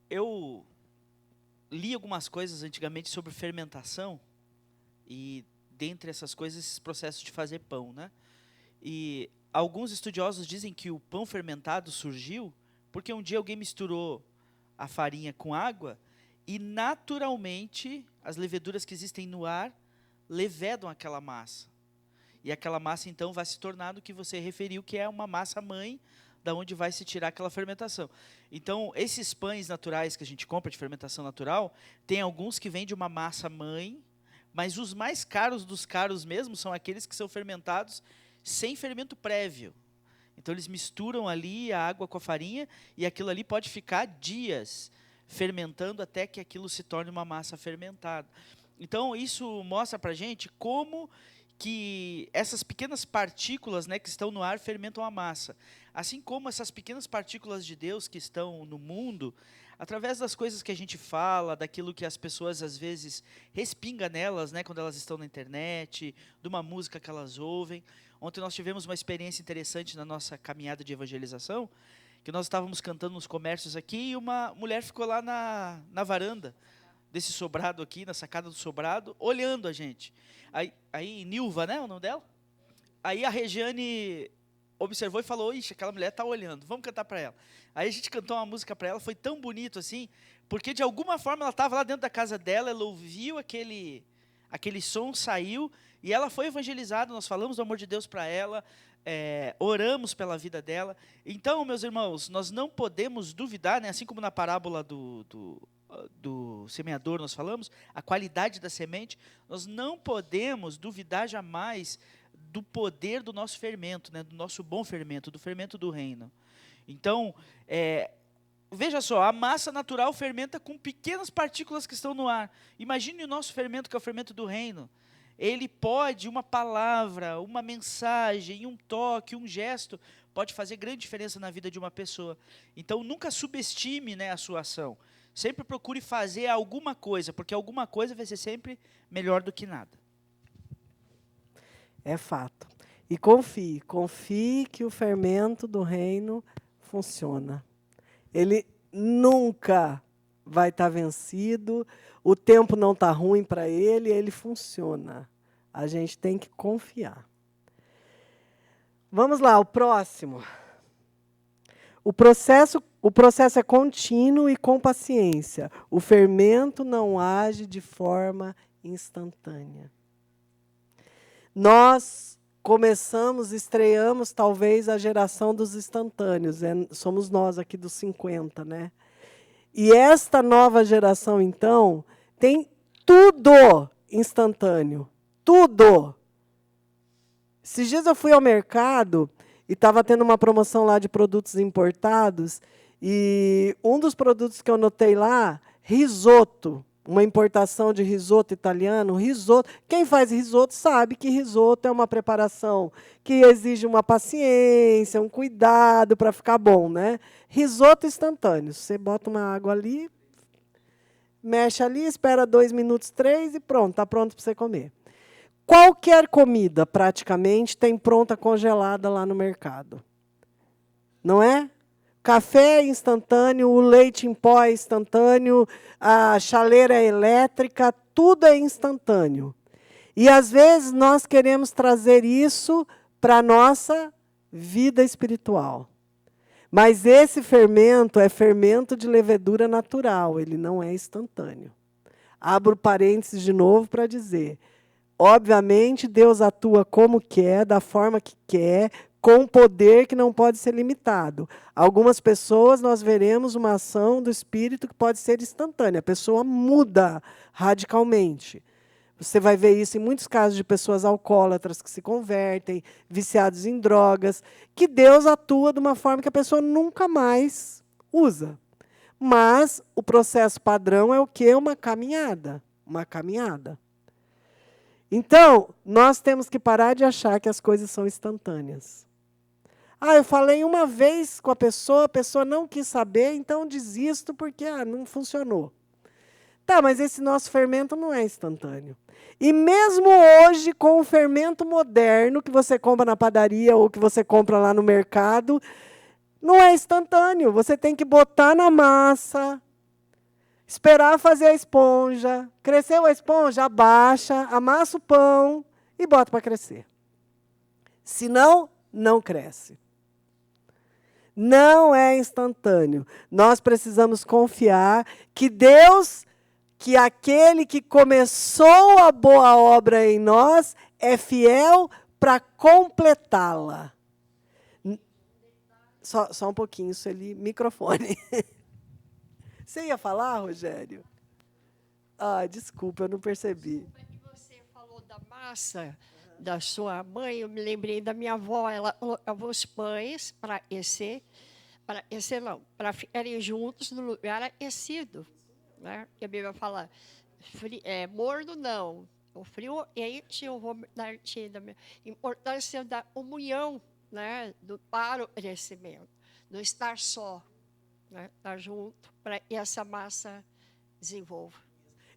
Eu li algumas coisas antigamente sobre fermentação e, dentre essas coisas, esses processos de fazer pão, né? E alguns estudiosos dizem que o pão fermentado surgiu porque um dia alguém misturou a farinha com água e naturalmente as leveduras que existem no ar levedam aquela massa. E aquela massa, então, vai se tornar o que você referiu, que é uma massa-mãe, da onde vai se tirar aquela fermentação. Então, esses pães naturais que a gente compra de fermentação natural, tem alguns que vêm de uma massa-mãe, mas os mais caros dos caros mesmo são aqueles que são fermentados sem fermento prévio. Então, eles misturam ali a água com a farinha, e aquilo ali pode ficar dias fermentando até que aquilo se torne uma massa fermentada. Então, isso mostra para a gente como que essas pequenas partículas, né, que estão no ar fermentam a massa. Assim como essas pequenas partículas de Deus que estão no mundo, através das coisas que a gente fala, daquilo que as pessoas às vezes respinga nelas, né, quando elas estão na internet, de uma música que elas ouvem. Ontem nós tivemos uma experiência interessante na nossa caminhada de evangelização, que nós estávamos cantando nos comércios aqui e uma mulher ficou lá na varanda desse sobrado aqui, na sacada do sobrado, olhando a gente. Aí Nilva, né, o nome dela? Aí a Regiane observou e falou, ixi, aquela mulher está olhando, vamos cantar para ela. Aí a gente cantou uma música para ela, foi tão bonito assim, porque de alguma forma ela estava lá dentro da casa dela, ela ouviu aquele som, saiu, e ela foi evangelizada, nós falamos do amor de Deus para ela, oramos pela vida dela. Então, meus irmãos, nós não podemos duvidar, né, assim como na parábola do semeador nós falamos, a qualidade da semente, nós não podemos duvidar jamais do poder do nosso fermento, né, do nosso bom fermento, do fermento do reino. Então, veja só, a massa natural fermenta com pequenas partículas que estão no ar. Imagine o nosso fermento, que é o fermento do reino. Ele pode, uma palavra, uma mensagem, um toque, um gesto, pode fazer grande diferença na vida de uma pessoa. Então, nunca subestime, né, a sua ação. Sempre procure fazer alguma coisa, porque alguma coisa vai ser sempre melhor do que nada. É fato. E confie que o fermento do reino funciona. Ele nunca vai estar vencido, o tempo não está ruim para ele funciona. A gente tem que confiar. Vamos lá, o próximo. O processo é contínuo e com paciência. O fermento não age de forma instantânea. Nós estreamos talvez a geração dos instantâneos. Somos nós aqui dos 50, né? E esta nova geração, então, tem tudo instantâneo. Tudo. Esses dias eu fui ao mercado e estava tendo uma promoção lá de produtos importados, e um dos produtos que eu notei lá, risoto, uma importação de risoto italiano, risoto. Quem faz risoto sabe que risoto é uma preparação que exige uma paciência, um cuidado para ficar bom, né? Risoto instantâneo. Você bota uma água ali, mexe ali, espera 2 minutos, 3 e pronto, está pronto para você comer. Qualquer comida, praticamente, tem pronta congelada lá no mercado. Não é? Café é instantâneo, o leite em pó é instantâneo, a chaleira é elétrica, tudo é instantâneo. E, às vezes, nós queremos trazer isso para a nossa vida espiritual. Mas esse fermento é fermento de levedura natural, ele não é instantâneo. Abro parênteses de novo para dizer, obviamente, Deus atua como quer, da forma que quer, com poder que não pode ser limitado. Algumas pessoas, nós veremos uma ação do Espírito que pode ser instantânea. A pessoa muda radicalmente. Você vai ver isso em muitos casos de pessoas alcoólatras que se convertem, viciados em drogas, que Deus atua de uma forma que a pessoa nunca mais usa. Mas o processo padrão é o quê? Uma caminhada. Uma caminhada. Então, nós temos que parar de achar que as coisas são instantâneas. Eu falei uma vez com a pessoa não quis saber, então desisto porque não funcionou. Tá, mas esse nosso fermento não é instantâneo. E mesmo hoje, com o fermento moderno que você compra na padaria ou que você compra lá no mercado, não é instantâneo. Você tem que botar na massa, esperar fazer a esponja. Cresceu a esponja, abaixa, amassa o pão e bota para crescer. Senão, não cresce. Não é instantâneo. Nós precisamos confiar que Deus que aquele que começou a boa obra em nós é fiel para completá-la. Só um pouquinho, Sueli, microfone. Você ia falar, Rogério? Ah, desculpa, eu não percebi. Você falou da massa da sua mãe, eu me lembrei da minha avó. Ela colocava os pães para ficarem juntos no lugar aquecido. Né? Que a Bíblia fala, morno não, o frio enche, eu vou dar a importância da comunhão, né? Para o crescimento, não estar só, né? Estar junto para que essa massa desenvolva.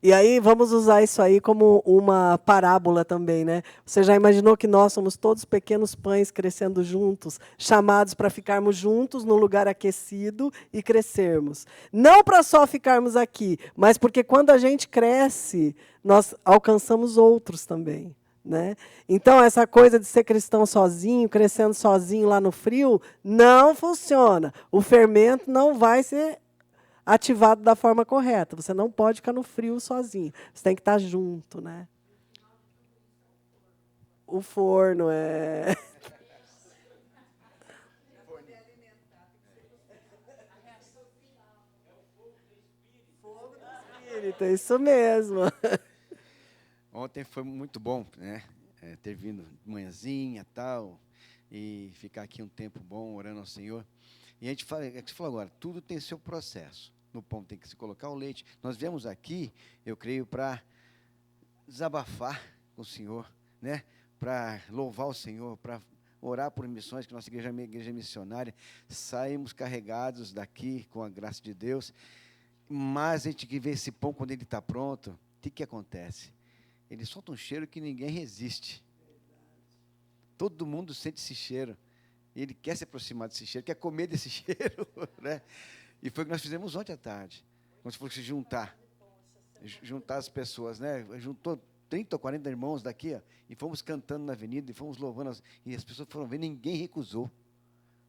E aí, vamos usar isso aí como uma parábola também, né? Você já imaginou que nós somos todos pequenos pães crescendo juntos, chamados para ficarmos juntos no lugar aquecido e crescermos. Não para só ficarmos aqui, mas porque quando a gente cresce, nós alcançamos outros também, né? Então, essa coisa de ser cristão sozinho, crescendo sozinho lá no frio, não funciona. O fermento não vai ser ativado da forma correta. Você não pode ficar no frio sozinho. Você tem que estar junto, né? O forno é... Fogo do Espírito, é isso mesmo. Ontem foi muito bom, né? Ter vindo de manhãzinha tal, e ficar aqui um tempo bom orando ao Senhor. E a gente fala, é que você falou agora, tudo tem seu processo. No pão tem que se colocar o leite. Nós viemos aqui, eu creio, para desabafar com o Senhor, né? Para louvar o Senhor, para orar por missões, que nossa igreja é uma igreja missionária. Saímos carregados daqui com a graça de Deus, mas a gente que vê esse pão quando ele está pronto, o que acontece? Ele solta um cheiro que ninguém resiste. Todo mundo sente esse cheiro. Ele quer se aproximar desse cheiro, quer comer desse cheiro, né? E foi o que nós fizemos ontem à tarde. Quando se fosse juntar as pessoas, né? Juntou 30 ou 40 irmãos daqui, ó, e fomos cantando na avenida, e fomos louvando, e as pessoas foram ver, ninguém recusou.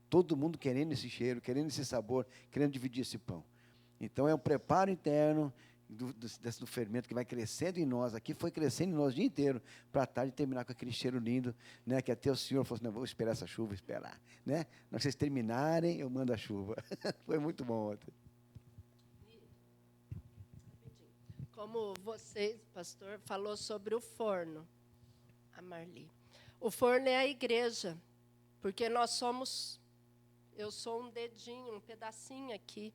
Todo mundo querendo esse cheiro, querendo esse sabor, querendo dividir esse pão. Então, é um preparo interno do fermento que vai crescendo em nós, aqui foi crescendo em nós o dia inteiro, para a tarde terminar com aquele cheiro lindo, né, que até o Senhor falou assim, não, vou esperar essa chuva, esperar, né? Quando vocês terminarem, eu mando a chuva. Foi muito bom ontem. Como você, pastor, falou sobre o forno, a Marli. O forno é a igreja, porque eu sou um dedinho, um pedacinho aqui.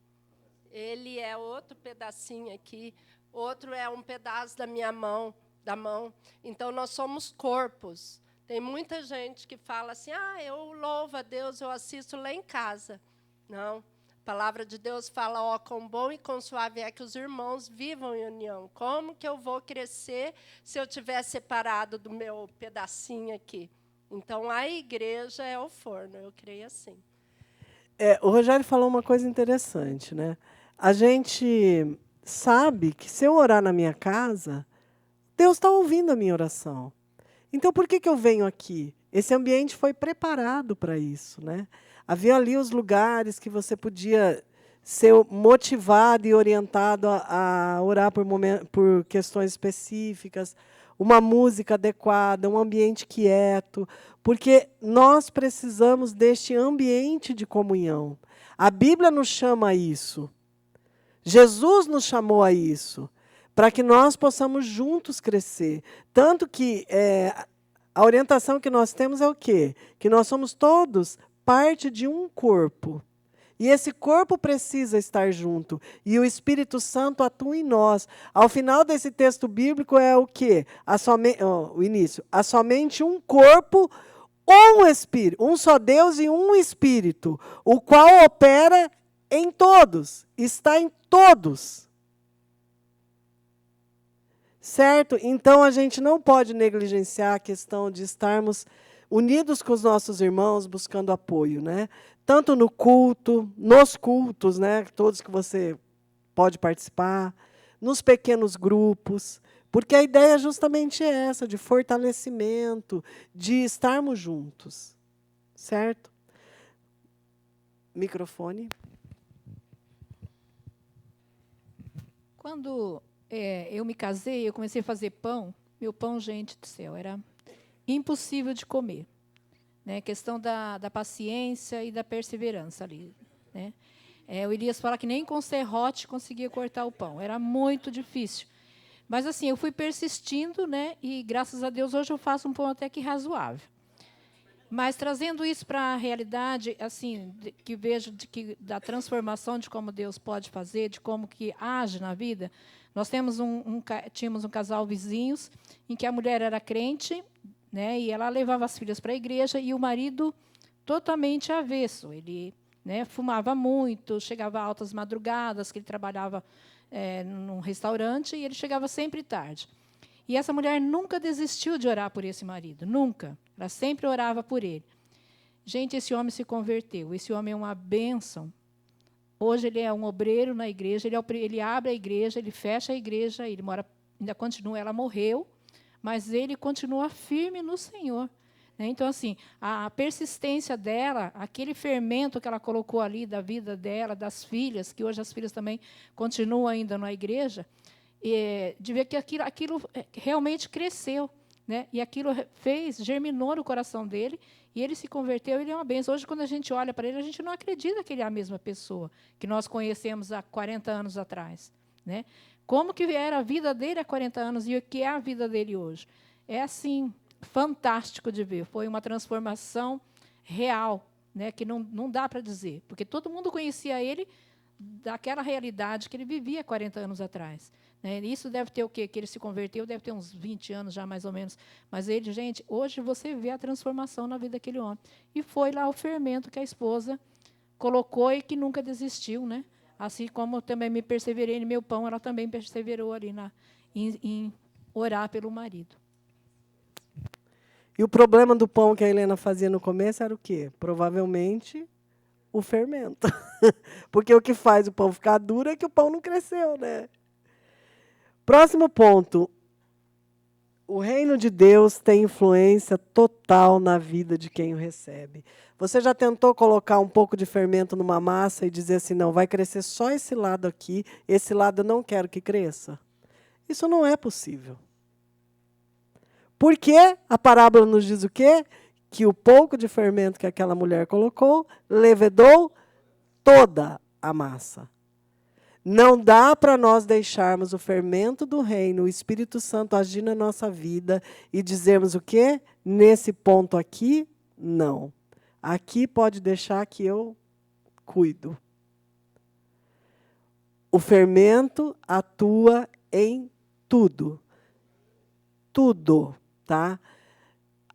Ele é outro pedacinho aqui, outro é um pedaço da minha mão, da mão. Então, nós somos corpos. Tem muita gente que fala assim, eu louvo a Deus, eu assisto lá em casa. Não, a palavra de Deus fala, quão bom e quão suave é que os irmãos vivam em união. Como que eu vou crescer se eu estiver separado do meu pedacinho aqui? Então, a igreja é o forno, eu creio assim. O Rogério falou uma coisa interessante, né? A gente sabe que se eu orar na minha casa, Deus está ouvindo a minha oração. Então, por que eu venho aqui? Esse ambiente foi preparado para isso, né? Havia ali os lugares que você podia ser motivado e orientado a orar por questões específicas, uma música adequada, um ambiente quieto, porque nós precisamos deste ambiente de comunhão. A Bíblia nos chama a isso. Jesus nos chamou a isso, para que nós possamos juntos crescer. Tanto que a orientação que nós temos é o quê? Que nós somos todos parte de um corpo. E esse corpo precisa estar junto. E o Espírito Santo atua em nós. Ao final desse texto bíblico é o quê? O início. Há somente um corpo, um Espírito, um só Deus e um Espírito, o qual opera em todos, está em todos. Certo? Então, a gente não pode negligenciar a questão de estarmos unidos com os nossos irmãos, buscando apoio, né? Tanto no culto, nos cultos, né? Todos que você pode participar, nos pequenos grupos, porque a ideia é justamente essa, de fortalecimento, de estarmos juntos. Certo? Microfone. Quando eu me casei, eu comecei a fazer pão. Meu pão, gente do céu, era impossível de comer. Né? Questão da paciência e da perseverança ali. Né? O Elias fala que nem com serrote conseguia cortar o pão. Era muito difícil. Mas, assim, eu fui persistindo, né? E, graças a Deus, hoje eu faço um pão até que razoável. Mas, trazendo isso para a realidade, assim, que vejo da transformação de como Deus pode fazer, de como que age na vida, nós tínhamos um casal vizinhos em que a mulher era crente, né? E ela levava as filhas para a igreja e o marido totalmente avesso. Ele, né, fumava muito, chegava a altas madrugadas, que ele trabalhava num restaurante, e ele chegava sempre tarde. E essa mulher nunca desistiu de orar por esse marido, nunca. Ela sempre orava por ele. Gente, esse homem se converteu, esse homem é uma bênção. Hoje ele é um obreiro na igreja, ele abre a igreja, ele fecha a igreja, ele ainda continua, ela morreu, mas ele continua firme no Senhor. Então, assim, a persistência dela, aquele fermento que ela colocou ali da vida dela, das filhas, que hoje as filhas também continuam ainda na igreja, de ver que aquilo realmente cresceu. Né? E aquilo germinou no coração dele, e ele se converteu, ele é uma bênção. Hoje, quando a gente olha para ele, a gente não acredita que ele é a mesma pessoa que nós conhecemos há 40 anos atrás. Né? Como que era a vida dele há 40 anos e o que é a vida dele hoje? É assim, fantástico de ver. Foi uma transformação real, né, que não dá para dizer, porque todo mundo conhecia ele daquela realidade que ele vivia 40 anos atrás. Né? Isso deve ter o quê? Que ele se converteu, deve ter uns 20 anos já, mais ou menos. Mas ele, gente, hoje você vê a transformação na vida daquele homem. E foi lá o fermento que a esposa colocou e que nunca desistiu. Né? Assim como eu também me perseverei no meu pão, ela também perseverou ali em orar pelo marido. E o problema do pão que a Helena fazia no começo era o quê? Provavelmente o fermento. Porque o que faz o pão ficar duro é que o pão não cresceu, né? Próximo ponto. O reino de Deus tem influência total na vida de quem o recebe. Você já tentou colocar um pouco de fermento numa massa e dizer assim, não, vai crescer só esse lado aqui, esse lado eu não quero que cresça? Isso não é possível. Porque a parábola nos diz o quê? Que o pouco de fermento que aquela mulher colocou levedou toda a massa. Não dá para nós deixarmos o fermento do reino, o Espírito Santo agir na nossa vida e dizermos o quê? Nesse ponto aqui, não. Aqui pode deixar que eu cuido. O fermento atua em tudo. Tudo. Tá?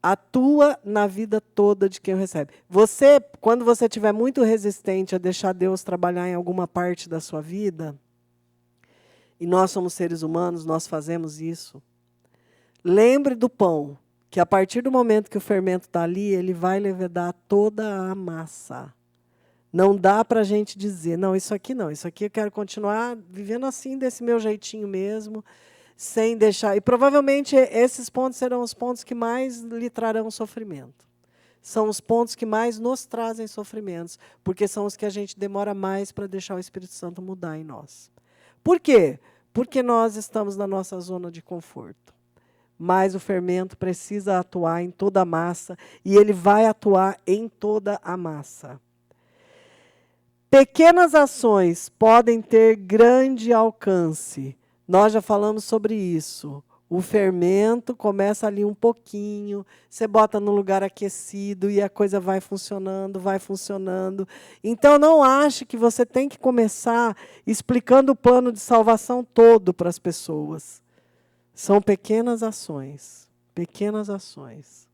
Atua na vida toda de quem o recebe. Você, quando você estiver muito resistente a deixar Deus trabalhar em alguma parte da sua vida, e nós somos seres humanos, nós fazemos isso, lembre do pão, que a partir do momento que o fermento está ali, ele vai levedar toda a massa. Não dá para a gente dizer, não, isso aqui eu quero continuar vivendo assim, desse meu jeitinho mesmo, sem deixar. E provavelmente esses pontos serão os pontos que mais lhe trarão sofrimento. São os pontos que mais nos trazem sofrimentos, porque são os que a gente demora mais para deixar o Espírito Santo mudar em nós. Por quê? Porque nós estamos na nossa zona de conforto. Mas o fermento precisa atuar em toda a massa, e ele vai atuar em toda a massa. Pequenas ações podem ter grande alcance. Nós já falamos sobre isso. O fermento começa ali um pouquinho, você bota no lugar aquecido e a coisa vai funcionando, vai funcionando. Então, não ache que você tem que começar explicando o plano de salvação todo para as pessoas. São pequenas ações, pequenas ações.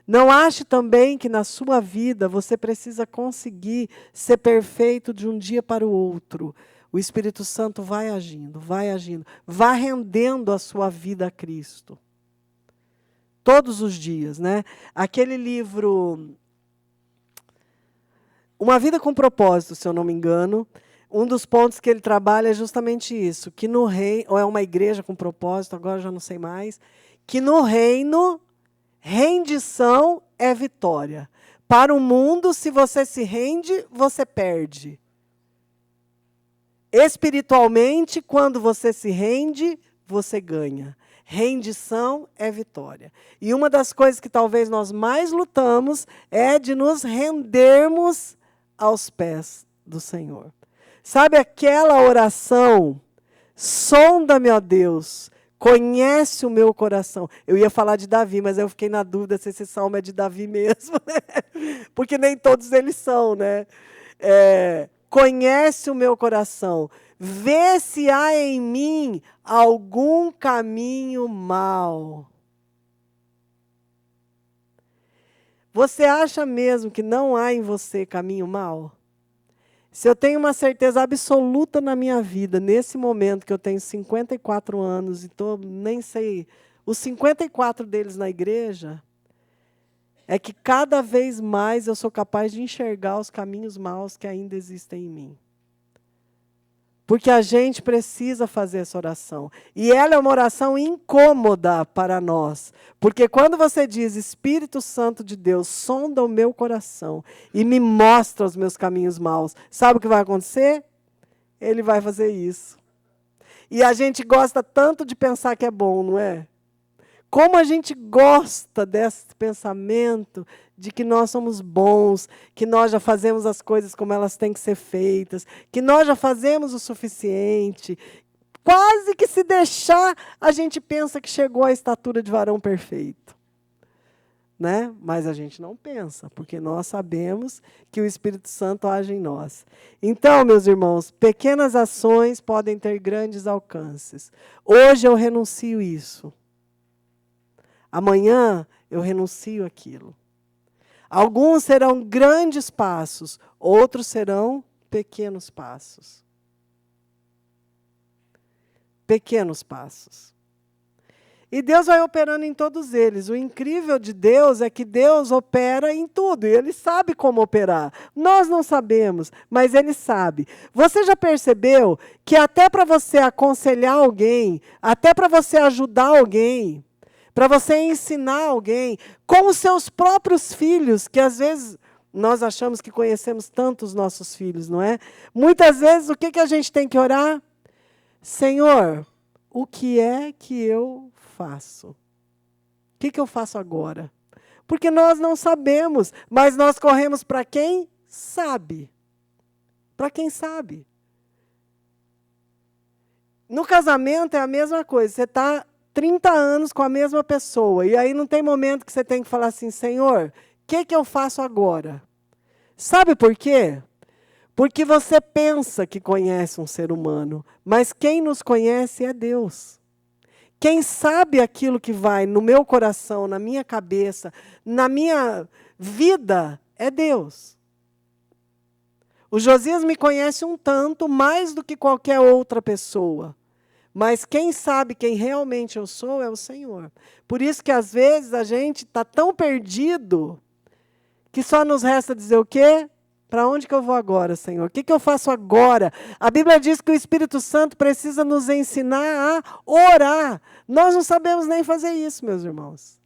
Não ache também que na sua vida você precisa conseguir ser perfeito de um dia para o outro. O Espírito Santo vai agindo, vai rendendo a sua vida a Cristo. Todos os dias, né? Aquele livro, Uma Vida com Propósito, se eu não me engano, um dos pontos que ele trabalha é justamente isso, que no reino, ou é uma igreja com propósito, agora já não sei mais, que no reino, rendição é vitória. Para o mundo, se você se rende, você perde. Espiritualmente, quando você se rende, você ganha. Rendição é vitória. E uma das coisas que talvez nós mais lutamos é de nos rendermos aos pés do Senhor. Sabe aquela oração? Sonda-me, ó Deus, conhece o meu coração. Eu ia falar de Davi, mas eu fiquei na dúvida se esse salmo é de Davi mesmo, né? Porque nem todos eles são, né? Conhece o meu coração, vê se há em mim algum caminho mau. Você acha mesmo que não há em você caminho mau? Se eu tenho uma certeza absoluta na minha vida, nesse momento que eu tenho 54 anos e estou, nem sei, os 54 deles na igreja, é que cada vez mais eu sou capaz de enxergar os caminhos maus que ainda existem em mim. Porque a gente precisa fazer essa oração. E ela é uma oração incômoda para nós. Porque quando você diz, Espírito Santo de Deus, sonda o meu coração e me mostra os meus caminhos maus, sabe o que vai acontecer? Ele vai fazer isso. E a gente gosta tanto de pensar que é bom, não é? Como a gente gosta desse pensamento de que nós somos bons, que nós já fazemos as coisas como elas têm que ser feitas, que nós já fazemos o suficiente. Quase que se deixar, a gente pensa que chegou à estatura de varão perfeito. Né? Mas a gente não pensa, porque nós sabemos que o Espírito Santo age em nós. Então, meus irmãos, pequenas ações podem ter grandes alcances. Hoje eu renuncio isso. Amanhã eu renuncio aquilo. Alguns serão grandes passos, outros serão pequenos passos. Pequenos passos. E Deus vai operando em todos eles. O incrível de Deus é que Deus opera em tudo, e Ele sabe como operar. Nós não sabemos, mas Ele sabe. Você já percebeu que até para você aconselhar alguém, até para você ajudar alguém, para você ensinar alguém, com os seus próprios filhos, que às vezes nós achamos que conhecemos tanto os nossos filhos, não é? Muitas vezes, o que a gente tem que orar? Senhor, o que é que eu faço? O que eu faço agora? Porque nós não sabemos, mas nós corremos para quem sabe. Para quem sabe. No casamento é a mesma coisa, você está 30 anos com a mesma pessoa, e aí não tem momento que você tem que falar assim, Senhor, o que eu faço agora? Sabe por quê? Porque você pensa que conhece um ser humano, mas quem nos conhece é Deus. Quem sabe aquilo que vai no meu coração, na minha cabeça, na minha vida, é Deus. O Josias me conhece um tanto mais do que qualquer outra pessoa. Mas quem sabe quem realmente eu sou é o Senhor. Por isso que, às vezes, a gente está tão perdido que só nos resta dizer o quê? Para onde que eu vou agora, Senhor? O que eu faço agora? A Bíblia diz que o Espírito Santo precisa nos ensinar a orar. Nós não sabemos nem fazer isso, meus irmãos.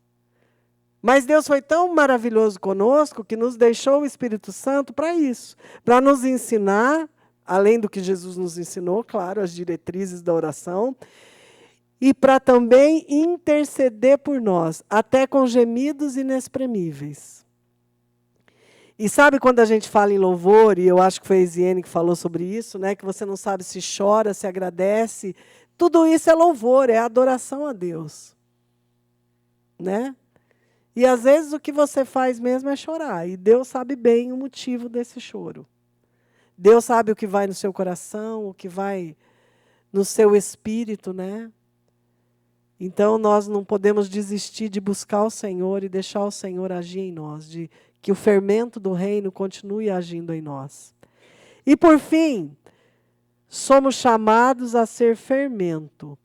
Mas Deus foi tão maravilhoso conosco que nos deixou o Espírito Santo para isso. Para nos ensinar, além do que Jesus nos ensinou, claro, as diretrizes da oração, e para também interceder por nós, até com gemidos inexprimíveis. E sabe quando a gente fala em louvor, e eu acho que foi a Isiene que falou sobre isso, né, que você não sabe se chora, se agradece, tudo isso é louvor, é adoração a Deus. Né? E às vezes o que você faz mesmo é chorar, e Deus sabe bem o motivo desse choro. Deus sabe o que vai no seu coração, o que vai no seu espírito, né? Então, nós não podemos desistir de buscar o Senhor e deixar o Senhor agir em nós, de que o fermento do reino continue agindo em nós. E, por fim, somos chamados a ser fermento.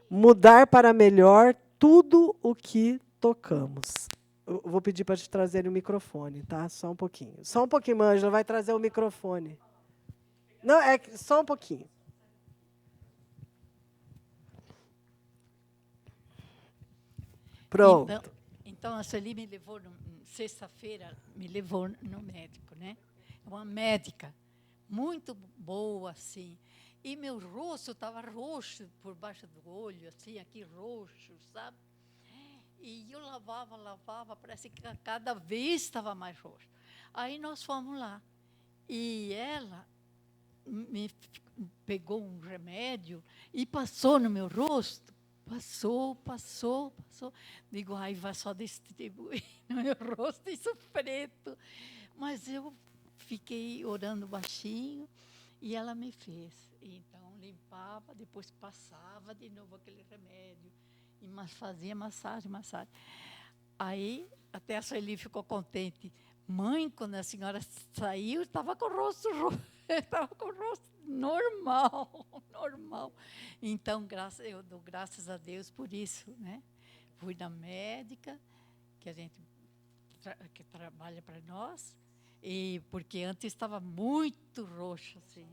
Mudar para melhor tudo o que tocamos. Eu vou pedir para te trazer o microfone, tá? Só um pouquinho. Só um pouquinho, Ângela, vai trazer o microfone. Não, é só um pouquinho. Pronto. Então a Sueli me levou, sexta-feira, me levou no médico, né? Uma médica. muito boa, assim. E meu rosto estava roxo por baixo do olho, assim, aqui roxo, sabe? E eu lavava, parece que cada vez estava mais roxo. Aí nós fomos lá. E ela me pegou um remédio e passou no meu rosto. Passou. Digo, ai, vai só distribuir no meu rosto, isso preto. Mas eu fiquei orando baixinho e ela me fez. Então, limpava, depois passava de novo aquele remédio. E fazia massagem. Aí, até a Sueli ficou contente. Mãe, quando a senhora saiu, estava com o rosto roxo. Estava com o rosto normal. Então, eu dou graças a Deus por isso, né? Fui na médica, que a gente que trabalha para nós, e porque antes estava muito roxo, assim.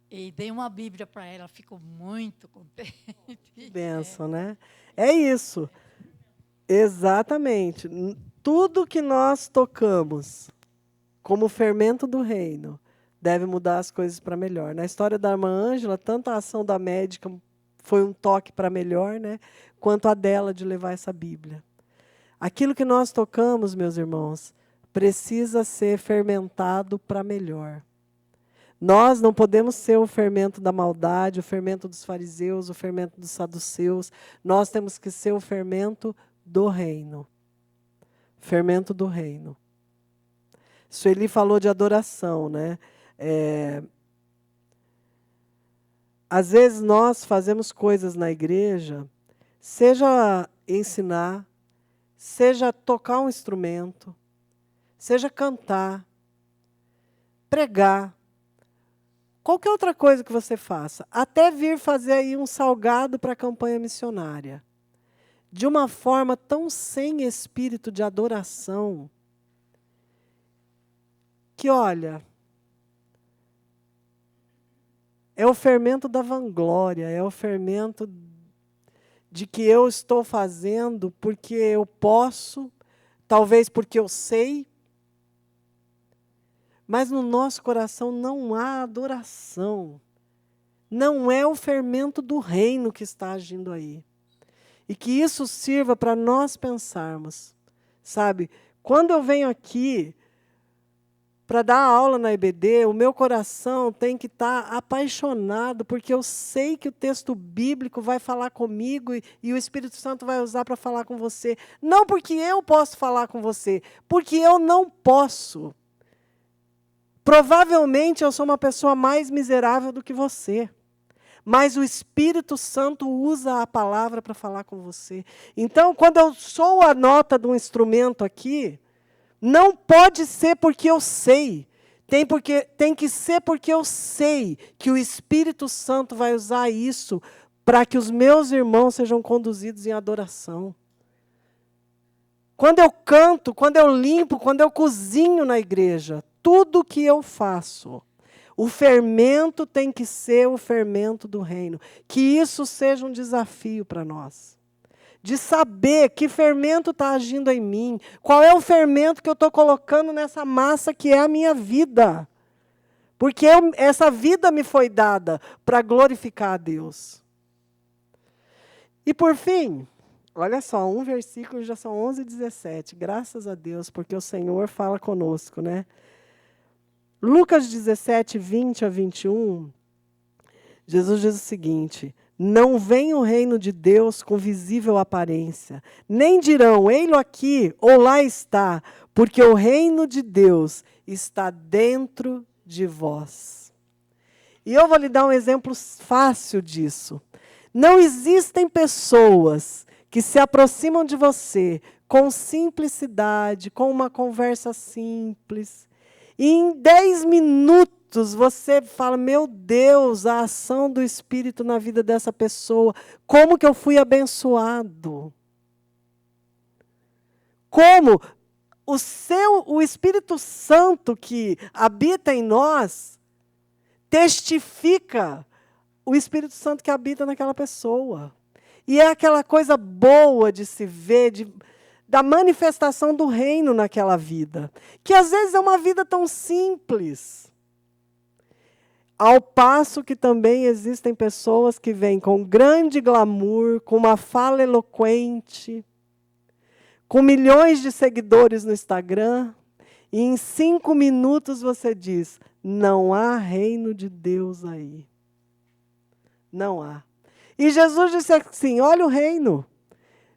E dei uma Bíblia para ela, ficou muito contente. Que bênção, né? É isso. Exatamente. Tudo que nós tocamos como fermento do reino deve mudar as coisas para melhor. Na história da irmã Ângela, tanto a ação da médica foi um toque para melhor, né, quanto a dela de levar essa Bíblia. Aquilo que nós tocamos, meus irmãos, precisa ser fermentado para melhor. Nós não podemos ser o fermento da maldade, o fermento dos fariseus, o fermento dos saduceus. Nós temos que ser o fermento do reino. Fermento do reino. Sueli falou de adoração, né? Às vezes nós fazemos coisas na igreja, seja ensinar, seja tocar um instrumento, seja cantar, pregar, qualquer outra coisa que você faça, até vir fazer aí um salgado para a campanha missionária, de uma forma tão sem espírito de adoração, que, olha, é o fermento da vanglória, é o fermento de que eu estou fazendo porque eu posso, talvez porque eu sei, mas no nosso coração não há adoração. Não é o fermento do reino que está agindo aí. E que isso sirva para nós pensarmos. Sabe, quando eu venho aqui para dar aula na EBD, o meu coração tem que estar apaixonado, porque eu sei que o texto bíblico vai falar comigo e o Espírito Santo vai usar para falar com você. Não porque eu posso falar com você, porque eu não posso. Provavelmente eu sou uma pessoa mais miserável do que você, mas o Espírito Santo usa a palavra para falar com você. Então, quando eu sou a nota de um instrumento aqui, não pode ser porque eu sei, tem que ser porque eu sei que o Espírito Santo vai usar isso para que os meus irmãos sejam conduzidos em adoração. Quando eu canto, quando eu limpo, quando eu cozinho na igreja, tudo que eu faço, o fermento tem que ser o fermento do reino. Que isso seja um desafio para nós. De saber que fermento está agindo em mim, qual é o fermento que eu estou colocando nessa massa que é a minha vida. Porque essa vida me foi dada para glorificar a Deus. E por fim, olha só, um versículo, já são 11:17. Graças a Deus, porque o Senhor fala conosco, né? Lucas 17, 20 a 21, Jesus diz o seguinte: não vem o reino de Deus com visível aparência, nem dirão, ei-lo aqui ou lá está, porque o reino de Deus está dentro de vós. E eu vou lhe dar um exemplo fácil disso. Não existem pessoas que se aproximam de você com simplicidade, com uma conversa simples, e em 10 minutos você fala, meu Deus, a ação do Espírito na vida dessa pessoa, como que eu fui abençoado? Como o Espírito Santo que habita em nós testifica o Espírito Santo que habita naquela pessoa. E é aquela coisa boa de se ver, da manifestação do reino naquela vida, que às vezes é uma vida tão simples, Ao passo que também existem pessoas que vêm com grande glamour, com uma fala eloquente, com milhões de seguidores no Instagram, e em 5 minutos você diz, não há reino de Deus aí. Não há. E Jesus disse assim, olha o reino.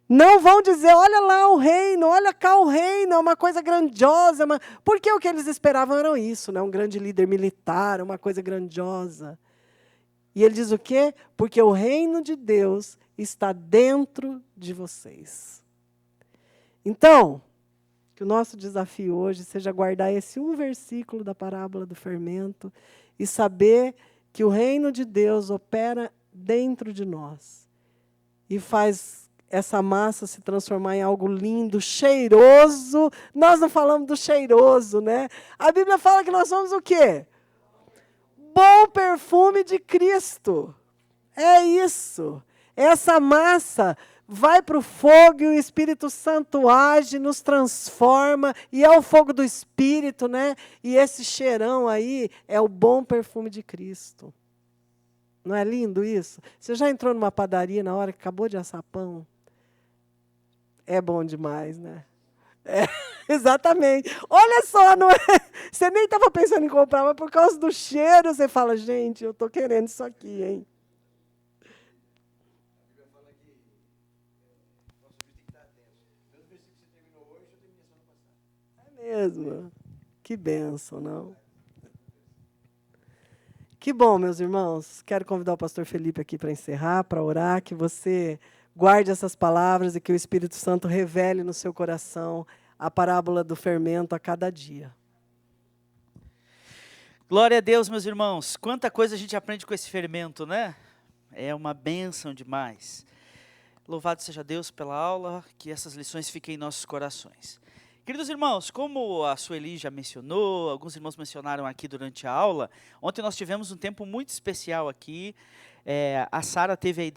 Não vão dizer, olha lá o reino, olha cá o reino, é uma coisa grandiosa. Porque o que eles esperavam era isso, né? Um grande líder militar, uma coisa grandiosa. E ele diz o quê? Porque o reino de Deus está dentro de vocês. Então, que o nosso desafio hoje seja guardar esse um versículo da parábola do fermento e saber que o reino de Deus opera dentro de nós e faz essa massa se transformar em algo lindo, cheiroso. Nós não falamos do cheiroso, né? A Bíblia fala que nós somos o quê? Bom perfume de Cristo. É isso. Essa massa vai para o fogo e o Espírito Santo age, nos transforma, e é o fogo do Espírito, né? E esse cheirão aí é o bom perfume de Cristo. Não é lindo isso? Você já entrou numa padaria na hora que acabou de assar pão? É bom demais, né? É, exatamente. Olha só, não é? Você nem estava pensando em comprar, mas por causa do cheiro, você fala, gente, eu estou querendo isso aqui, hein? É mesmo. Que bênção, não? Que bom, meus irmãos. Quero convidar o pastor Felipe aqui para encerrar, para orar, que você guarde essas palavras e que o Espírito Santo revele no seu coração a parábola do fermento a cada dia. Glória a Deus, meus irmãos. Quanta coisa a gente aprende com esse fermento, né? É uma bênção demais. Louvado seja Deus pela aula, que essas lições fiquem em nossos corações. Queridos irmãos, como a Sueli já mencionou, alguns irmãos mencionaram aqui durante a aula, ontem nós tivemos um tempo muito especial aqui. A Sara teve a ideia